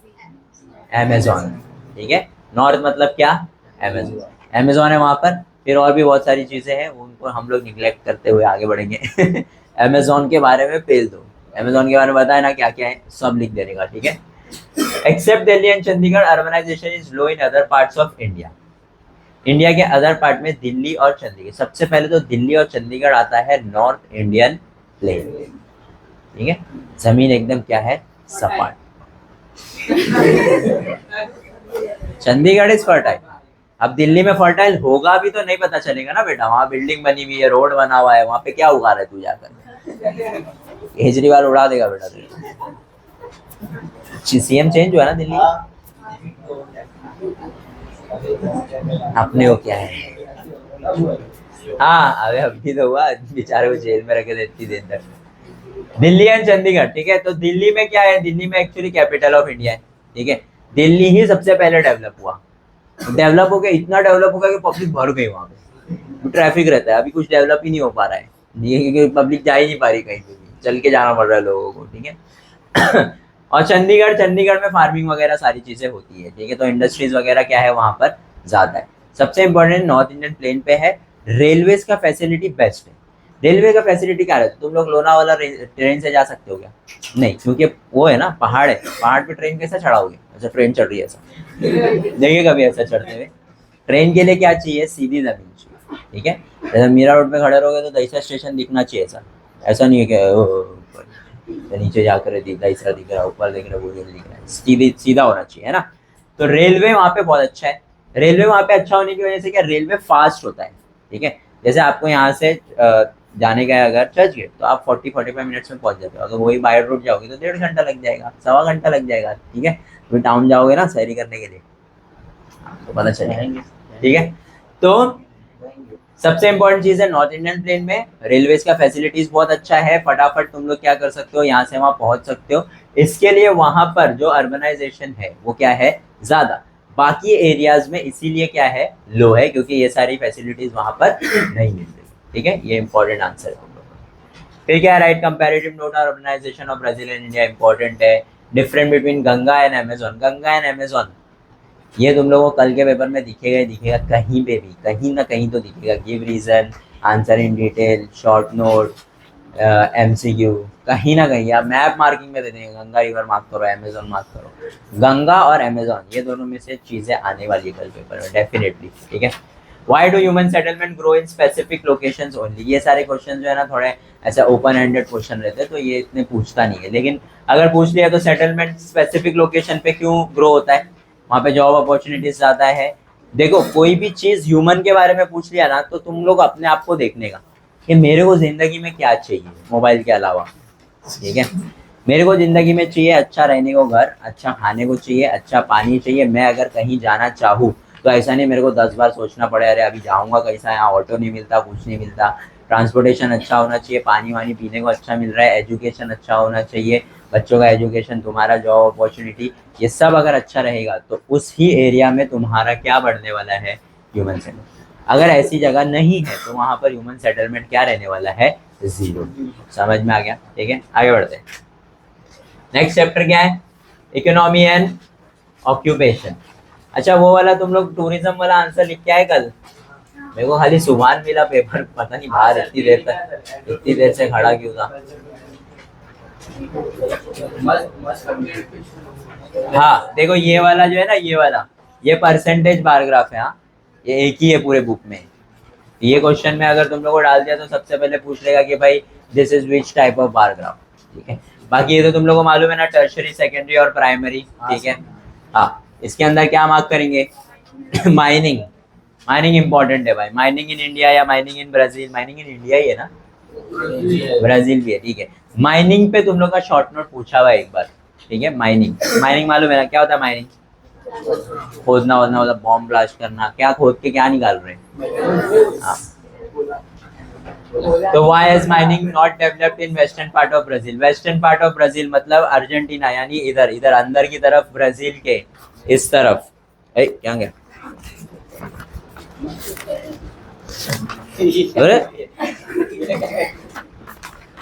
अमेजोन, ठीक है, नॉर्थ मतलब क्या, अमेजोन, अमेजोन है वहां पर, फिर और भी बहुत सारी चीजें हैं, उनको हम लोग निगलेक्ट करते हुए आगे बढ़ेंगे अमेजोन के बारे में पेल दो, अमेजोन के बारे में बताया ना क्या क्या है, सब लिख देने का, ठीक है। Except Delhi and Chandigarh, urbanisation is low in other parts of India, India के अदर पार्ट में दिल्ली और चंडीगढ़, सबसे पहले तो दिल्ली और चंडीगढ़ आता है नॉर्थ इंडियन प्लेन, ठीक है, जमीन एकदम क्या है, सपाट। चंडीगढ़ इज फर्टाइल, अब दिल्ली में फर्टाइल होगा भी तो नहीं पता चलेगा ना बेटा, वहाँ बिल्डिंग बनी हुई है, रोड बना हुआ है, वहाँ पे क्या उगा रहा है तू जाकर, केजरीवाल उड़ा देगा बेटा तुझे। सीएम चेंज हुआ ना दिल्ली, अपने को क्या है। हाँ अबे अभी तो हुआ, बेचारे को जेल में रखे थे इतनी देर तक। दिल्ली एंड चंडीगढ़, ठीक है। तो दिल्ली में क्या है, दिल्ली में एक्चुअली कैपिटल ऑफ इंडिया है, ठीक है। दिल्ली ही सबसे पहले डेवलप हुआ, डेवलप हो गया, इतना डेवलप हो गया कि पब्लिक भर गई वहाँ पे, ट्रैफिक रहता है, अभी कुछ डेवलप ही नहीं हो पा रहा है, ये क्योंकि पब्लिक जा ही नहीं पा रही कहीं पे भी, चल के जाना पड़ रहा है लोगों को, ठीक है। और चंडीगढ़, चंडीगढ़ में फार्मिंग वगैरह सारी चीजें होती है, ठीक है। तो इंडस्ट्रीज वगैरह क्या है वहाँ पर ज्यादा है। सबसे इम्पोर्टेंट नॉर्थ इंडियन प्लेन पे है, रेलवेज का फैसिलिटी बेस्ट है। रेलवे का फैसिलिटी क्या रहता है, तुम लोग लोनावाला ट्रेन से जा सकते हो क्या? नहीं, क्योंकि वो है ना पहाड़ है, पहाड़ पे ट्रेन कैसे चढ़ाओगे? अच्छा ट्रेन चढ़ रही है ऐसा देखिए कभी ऐसा चढ़ते हुए। ट्रेन के लिए क्या चाहिए, सीधी जमीन चाहिए, ठीक है। जैसे मीरा रोड पे खड़े रहोगे तो दहीसरा स्टेशन दिखना चाहिए, ऐसा ऐसा नहीं है कि नीचे जाकर दहीसरा दिख रहा है, ऊपर दिख रहा है, वो दिख रहा है, सीधा होना चाहिए, है ना। तो रेलवे वहाँ पे बहुत अच्छा है। रेलवे वहाँ पे अच्छा होने की वजह से क्या, रेलवे फास्ट होता है, ठीक है। जैसे आपको यहाँ से जाने का है अगर चर्च गेट, तो आप 40-45 मिनट्स में पहुंच जाते हो। अगर वही बाय रोड जाओगे तो 1.5 घंटा लग जाएगा, 1.25 घंटा लग जाएगा, ठीक है। तो टाउन जाओगे ना सैरी करने के लिए, तो पता चलेगा, ठीक है। तो सबसे इम्पोर्टेंट चीज है, नॉर्थ इंडियन प्लेन में रेलवेज का फैसिलिटीज बहुत अच्छा है, फटाफट तुम लोग क्या कर सकते हो, यहाँ से वहां पहुंच सकते हो। इसके लिए वहां पर जो अर्बनाइजेशन है वो क्या है, ज्यादा, बाकी एरियाज में इसीलिए क्या है, लो है, क्योंकि ये सारी फैसिलिटीज वहां पर नहीं मिल रही, ठीक है। ये इंपॉर्टेंट आंसर है तुम लोग का। फिर क्या है, right comparative note on urbanization of Brazil and India important है। Different between Ganga and Amazon, Ganga and Amazon ये तुम लोगों को कल के पेपर में दिखेगा ही दिखेगा, कहीं पे भी कहीं ना कहीं तो दिखेगा। Give reason, answer in detail, short note, MCQ, कहीं ना कहीं आप मैप मार्किंग में दे देंगे, गंगा रिवर मार्क करो, अमेजोन मार्क करो। गंगा और अमेजोन ये दोनों में से चीजें आने वाली है कल पेपर में डेफिनेटली, ठीक है। Why do human settlement grow in specific locations only, ये सारे क्वेश्चन जो है ना थोड़े ऐसे ओपन एंडेड क्वेश्चन रहते हैं, तो ये इतने पूछता नहीं है, लेकिन अगर पूछ लिया तो सेटलमेंट स्पेसिफिक लोकेशन पे क्यों ग्रो होता है, वहाँ पे जॉब अपॉर्चुनिटीज ज्यादा है। देखो कोई भी चीज ह्यूमन के बारे में पूछ लिया ना, तो तुम लोग अपने आप को देखने का कि मेरे को जिंदगी में क्या चाहिए मोबाइल के अलावा, ठीक है। मेरे को जिंदगी में चाहिए अच्छा रहने को घर, अच्छा खाने को चाहिए, अच्छा पानी चाहिए। मैं अगर कहीं जाना चाहूँ तो ऐसा नहीं मेरे को 10 बार सोचना पड़े, अरे अभी जाऊँगा कैसा, यहाँ ऑटो नहीं मिलता, कुछ नहीं मिलता। ट्रांसपोर्टेशन अच्छा होना चाहिए, पानी वानी पीने को अच्छा मिल रहा है, एजुकेशन अच्छा होना चाहिए, बच्चों का एजुकेशन, तुम्हारा जॉब अपॉर्चुनिटी, ये सब अगर अच्छा रहेगा तो उस ही एरिया में तुम्हारा क्या बढ़ने वाला है, ह्यूमन सेटलमेंट। अगर ऐसी जगह नहीं है तो वहां पर ह्यूमन सेटलमेंट क्या रहने वाला है, 0। समझ में आ गया, ठीक है। आगे बढ़ते हैं। नेक्स्ट चैप्टर क्या है, इकोनॉमी एंड ऑक्यूपेशन। अच्छा वो वाला तुम लोग टूरिज्म वाला आंसर लिख के आए कल, मेरे को खाली सुबह मिला पेपर, पता नहीं बाहर इतनी देर से खड़ा क्यों था। हाँ देखो ये वाला जो है ना, ये वाला ये परसेंटेज बार ग्राफ है, हाँ ये एक ही है पूरे बुक में। ये क्वेश्चन में अगर तुम लोग को डाल दिया तो सबसे पहले पूछ लेगा कि भाई this is which type of bar graph, ठीक है। बाकी ये तो तुम लोग को मालूम है ना, टर्शरी, सेकेंडरी और प्राइमरी, ठीक है। हाँ इसके अंदर क्या मार्क करेंगे माइनिंग, माइनिंग इंपॉर्टेंट है भाई। माइनिंग इन इंडिया या mining in Brazil, mining in India ही है ना, ब्राजील भी है, ठीक है। माइनिंग पे तुम लोग का शॉर्ट नोट पूछा हुआ है एक बार, ठीक है। माइनिंग, माइनिंग मालूम है ना क्या होता है, माइनिंग खोदना वोदना, मतलब बॉम्ब ब्लास्ट करना, क्या खोद के क्या निकाल रहे हैं, हाँ। तो why is mining not developed in western part of Brazil, western part of Brazil मतलब अर्जेंटीना, यानी इधर इधर अंदर की तरफ, ब्राजील के इस तरफ, क्या गया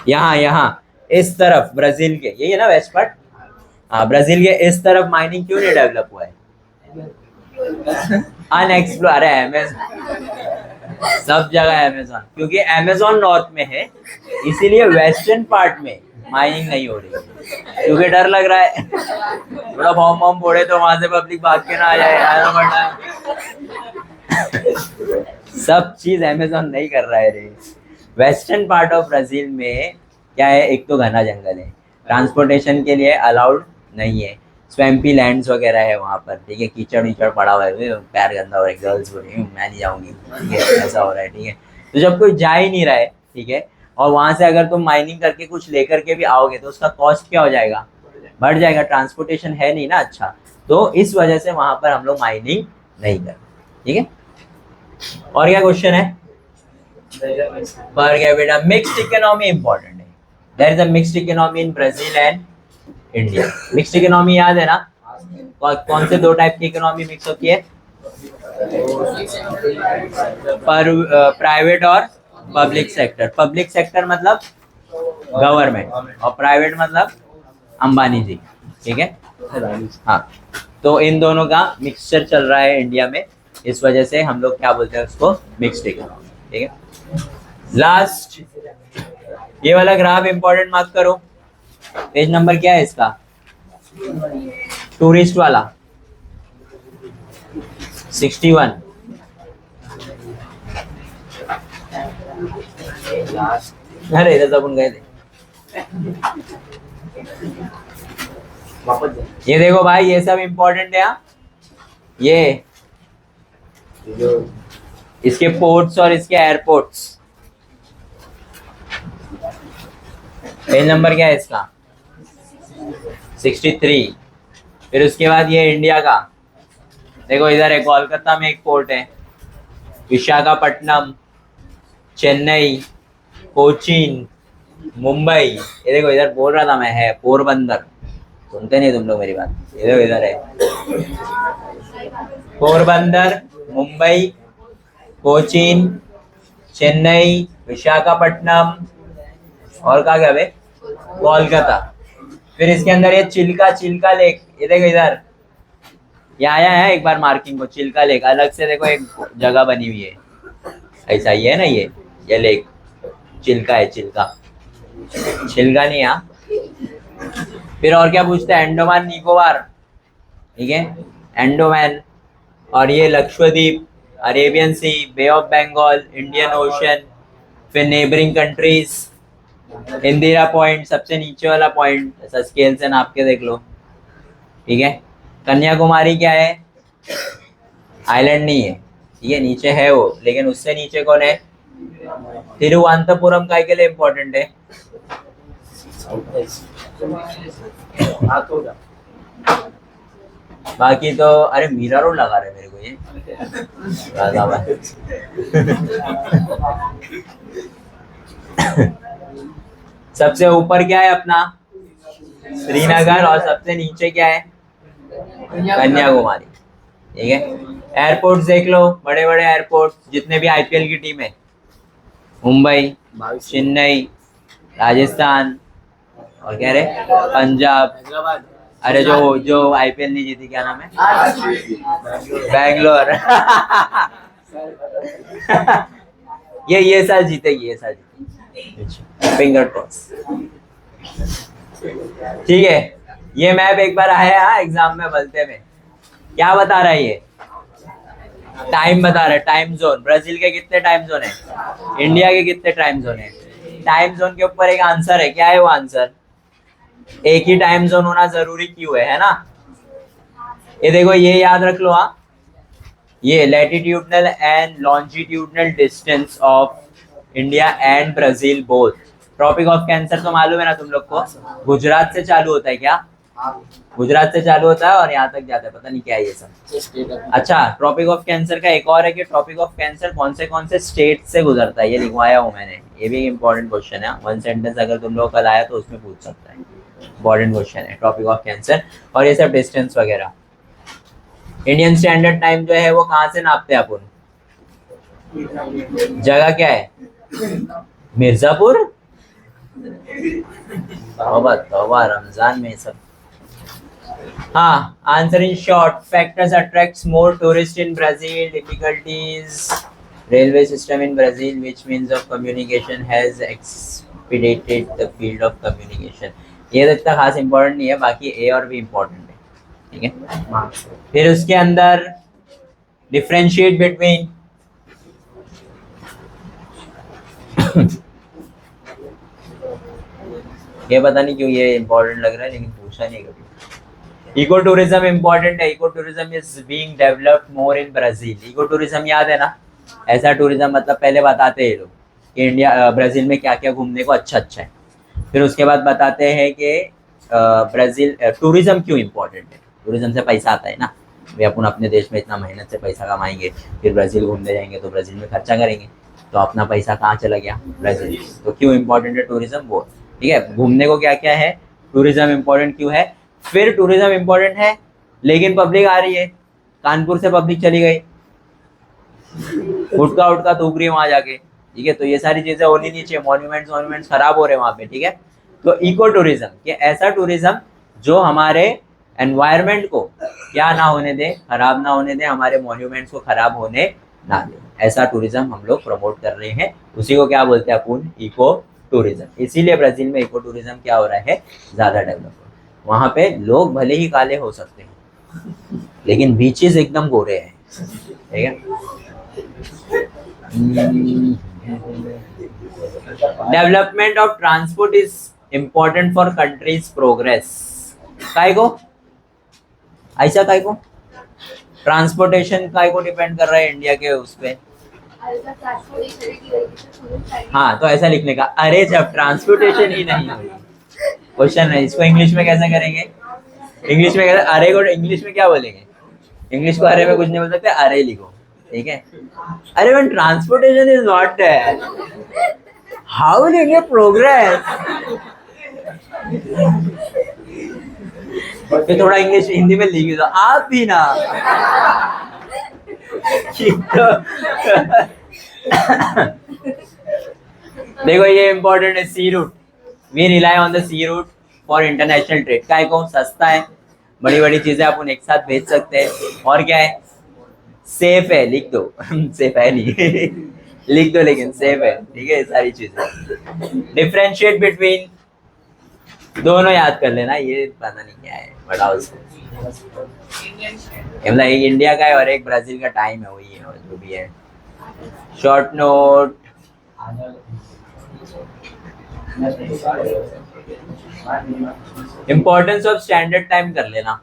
यहाँ यहाँ इस तरफ ब्राजील के, यही है ना वेस्ट पार्ट, हाँ ब्राजील के इस तरफ माइनिंग क्यों नहीं डेवलप हुआ है, अनएक्सप्लोर है अमेज़न, सब जगह अमेज़न, क्योंकि अमेज़न नॉर्थ में है, इसीलिए वेस्टर्न पार्ट में माइनिंग नहीं हो रही, क्योंकि डर लग रहा है थोड़ा बॉम्ब बॉम्ब फोड़े तो वहां से पब्लिक भाग के ना आ जाए, सब चीज अमेज़न नहीं कर रहा है रे। वेस्टर्न पार्ट ऑफ ब्राजील में क्या है, एक तो घना जंगल है, ट्रांसपोर्टेशन के लिए अलाउड नहीं है, स्वैम्पी लैंड्स वगैरह है वहाँ पर, ठीक है, कीचड़ वीचड़ पड़ा हुआ है, पैर गंदा हो रहा है, गर्ल्स बोल रही मैं नहीं जाऊँगी, ठीक है, ऐसा हो रहा है, ठीक है। तो जब कोई जा ही नहीं रहा है, ठीक है, और वहाँ से अगर तुम माइनिंग करके कुछ लेकर के भी आओगे तो उसका कॉस्ट क्या हो जाएगा, बढ़ जाएगा, ट्रांसपोर्टेशन है नहीं ना अच्छा, तो इस वजह से वहाँ पर हम लोग माइनिंग नहीं करते, ठीक है। और क्या क्वेश्चन है, per capita mixed economy important है, there is a mixed economy in Brazil and India. Mixed economy याद है ना, कौन से दो टाइप की इकोनॉमी मिक्स होती है, पर प्राइवेट और पब्लिक सेक्टर। पब्लिक सेक्टर मतलब गवर्नमेंट और प्राइवेट मतलब अंबानी जी, ठीक है, हाँ। तो इन दोनों का मिक्सचर चल रहा है इंडिया में, इस वजह से हम लोग क्या बोलते हैं उसको, मिक्स्ड इकोनॉमी, ठीक है। लास्ट ये वाला ग्राफ इंपॉर्टेंट मार्क करो, पेज नंबर क्या है इसका, टूरिस्ट वाला 61। अरे इधर सब गए थे, ये देखो भाई, ये सब इंपॉर्टेंट है, ये इसके पोर्ट्स और इसके एयरपोर्ट्स। पेज नंबर क्या है इसका, 63। फिर उसके बाद ये इंडिया का, देखो इधर है, कोलकाता में एक पोर्ट है, विशाखापट्टनम, चेन्नई, कोचीन, मुंबई, ये देखो इधर बोल रहा था मैं, है पोरबंदर, सुनते नहीं तुम लोग मेरी बात, ये देखो इधर है पोरबंदर, मुंबई, कोचीन, चेन्नई, विशाखापट्टनम और कहा गया भाई, कोलकाता। फिर इसके अंदर ये चिल्का लेक, ये देखो इधर, ये आया है एक बार मार्किंग को, चिल्का लेक अलग से देखो एक जगह बनी हुई है, ऐसा ही है ना, ये लेक चिल्का है, चिल्का नहीं, यहाँ। फिर और क्या पूछता है, अंडमान निकोबार, ठीक है, अंडमान, और ये Lakshadweep, Arabian sea, bay of Bengal, Indian ocean, फिर नेबरिंग कंट्रीज, इंदिरा पॉइंट सबसे नीचे वाला पॉइंट, ऐसा स्केल से नाप के देख लो, ठीक है। कन्याकुमारी क्या है, आइलैंड नहीं है, ठीक है, नीचे है वो, लेकिन उससे नीचे कौन है, तिरुवनंतपुरम, का के लिए इम्पोर्टेंट है, बाकी तो अरे मीरा रोड लगा रहे मेरे को ये सबसे ऊपर क्या है अपना श्रीनगर, और सबसे नीचे क्या है, कन्याकुमारी, ठीक है। एयरपोर्ट देख लो, बड़े बड़े एयरपोर्ट जितने भी आईपीएल की टीम है, मुंबई, चेन्नई, राजस्थान, और क्या रहे, पंजाब, अरे जो आईपीएल नहीं जीती, क्या नाम है, बैंगलोर ये साल जीतेगी, ये साल जीतेगी, फिंगर क्रॉस, ठीक है। ये मैप एक बार आया एग्जाम में बलते में, क्या बता रहा है ये, टाइम बता रहा है, टाइम जोन, ब्राजील के कितने टाइम जोन है, इंडिया के कितने टाइम जोन है, टाइम जोन के ऊपर एक आंसर है, क्या है वो आंसर, एक ही टाइम जोन होना जरूरी क्यों है ना। ये देखो, ये याद रख लो, हाँ, ये latitudinal and longitudinal distance of India and Brazil both. Tropic of Cancer तो मालूम है ना तुम लोग को, गुजरात से चालू होता है, क्या गुजरात से चालू होता है और यहाँ तक जाता है, पता नहीं क्या है ये सब। अच्छा, ट्रॉपिक ऑफ कैंसर का एक और है कि ट्रॉपिक ऑफ कैंसर कौन से स्टेट से गुजरता है, ये लिखवाया हूँ मैंने, ये भी इंपॉर्टेंट क्वेश्चन है, वन सेंटेंस अगर तुम लोग कल आया तो उसमें पूछ सकता है, इंपॉर्टेंट क्वेश्चन है ट्रॉपिक ऑफ कैंसर। और ये सब डिस्टेंस वगैरह, इंडियन स्टैंडर्ड टाइम जो है वो कहाँ से नापते हैं अपन, जगह क्या है, मिर्जापुर, तौबा रमजान में सब। हाँ, answer in short, factors attracts more tourist in Brazil, difficulties, railway system in Brazil, which means of communication has expedited the field of communication। ये तो इतना खास इंपॉर्टेंट नहीं है, बाकी ए और भी इम्पोर्टेंट है, ठीक है। फिर उसके अंदर डिफरेंशिएट बिटवीन ये पता नहीं क्यों ये इम्पोर्टेंट लग रहा है, लेकिन पूछा नहीं कभी। इको टूरिज्म इंपॉर्टेंट है। Eco tourism is being developed more in Brazil. Eco tourism याद है ना, ऐसा टूरिज्म मतलब पहले बताते हैं ये लोग कि इंडिया ब्राजील में क्या क्या घूमने को अच्छा अच्छा है, फिर उसके बाद बताते हैं कि ब्राजील टूरिज्म क्यों इम्पोर्टेंट है। टूरिज्म से पैसा आता है ना, वे अपन अपने देश में इतना मेहनत से पैसा कमाएंगे, फिर ब्राजील घूमने जाएंगे तो ब्राजील में खर्चा करेंगे, तो अपना पैसा कहाँ चला गया, ब्राजील। तो क्यों इम्पोर्टेंट है टूरिज्म वो, ठीक है। घूमने को क्या क्या है, टूरिज्म इम्पोर्टेंट क्यों है। फिर टूरिज्म इम्पोर्टेंट है लेकिन पब्लिक आ रही है, कानपुर से पब्लिक चली गई, गुटका उटका थूक रही है वहां जाके, ठीक है। तो ये सारी चीजें होनी नहीं चाहिए, मॉन्यूमेंट्स खराब हो रहे हैं वहां पे, ठीक है। तो इको टूरिज्म ये ऐसा टूरिज्म जो हमारे एनवायरनमेंट को क्या ना होने दे, खराब ना होने दे, हमारे मॉन्यूमेंट्स को खराब होने ना दे, ऐसा टूरिज्म हम लोग प्रमोट कर रहे हैं। उसी को क्या बोलते हैं अपन, इको टूरिज्म। इसीलिए ब्राजील में इको टूरिज्म क्या हो रहा है, ज्यादा डेवलप हो। वहां पे लोग भले ही काले हो सकते हैं लेकिन बीचेस एकदम गोरे हैं, ठीक है। Development of transport is important for countries progress. काय को ऐसा, काय को ट्रांसपोर्टेशन काय को डिपेंड कर रहा है इंडिया के उस पे। हाँ तो ऐसा लिखने का, अरे जब ट्रांसपोर्टेशन ही नहीं हुई, क्वेश्चन है इसको इंग्लिश में कैसे करेंगे, इंग्लिश में कैसे, अरे को इंग्लिश में क्या बोलेंगे, इंग्लिश को अरे में कुछ नहीं बोल सकते, अरे लिखो, ठीक है। अरे when transportation is not there, how will India progress. फिर थोड़ा इंग्लिश हिंदी में लिख दो आप भी ना। देखो ये इंपॉर्टेंट है, sea route. We rely on the sea route for international trade. काय को सस्ता है, बड़ी बड़ी चीजें अपन एक साथ भेज सकते हैं, और क्या है, सेफ है, लिख दो। सेफ है नहीं, लिख दो लेकिन सेफ है, ठीक है। सारी चीजें डिफरेंशिएट बिटवीन, दोनों याद कर लेना, ये पता नहीं क्या है, बड़ा उसको मतलब एक इंडिया का है और एक ब्राजील का टाइम है, वही है जो भी है। Short note, importance of standard time कर लेना।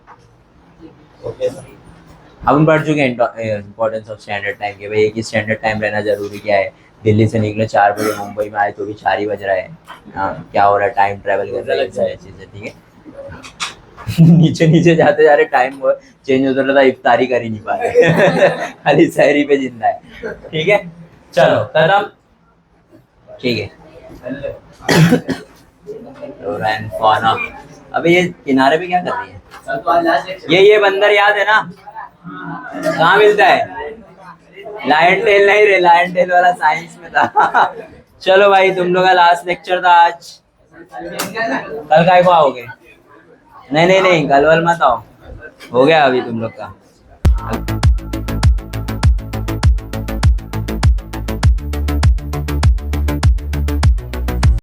हम बढ़ चुके हैं इम्पोर्टेंस ऑफ स्टैंडर्ड टाइम के, भाई एक ही स्टैंडर्ड टाइम रहना जरूरी क्या है। दिल्ली से निकले 4 बजे, मुंबई में आए तो भी 4 ही बज रहा है। हाँ, क्या हो रहा है, टाइम ट्रेवल कर रहा है, सारी चीजें, ठीक है। नीचे नीचे जाते जा रहे, टाइम चेंज होता रहता, इफ्तारी कर ही नहीं पा रहे। खाली सहरी पे जिंदा है, ठीक है। चलो खत्म, ठीक है। अबे ये किनारे पे क्या कर रही है, ये बंदर याद है ना, कहाँ मिलता है, लायन टेल नहीं रे, लायन टेल वाला साइंस में था। चलो भाई तुम लोग का लास्ट लेक्चर था आज, कल काय को आओगे, नहीं नहीं नहीं कल वल मत आओ, हो गया अभी तुम लोग का।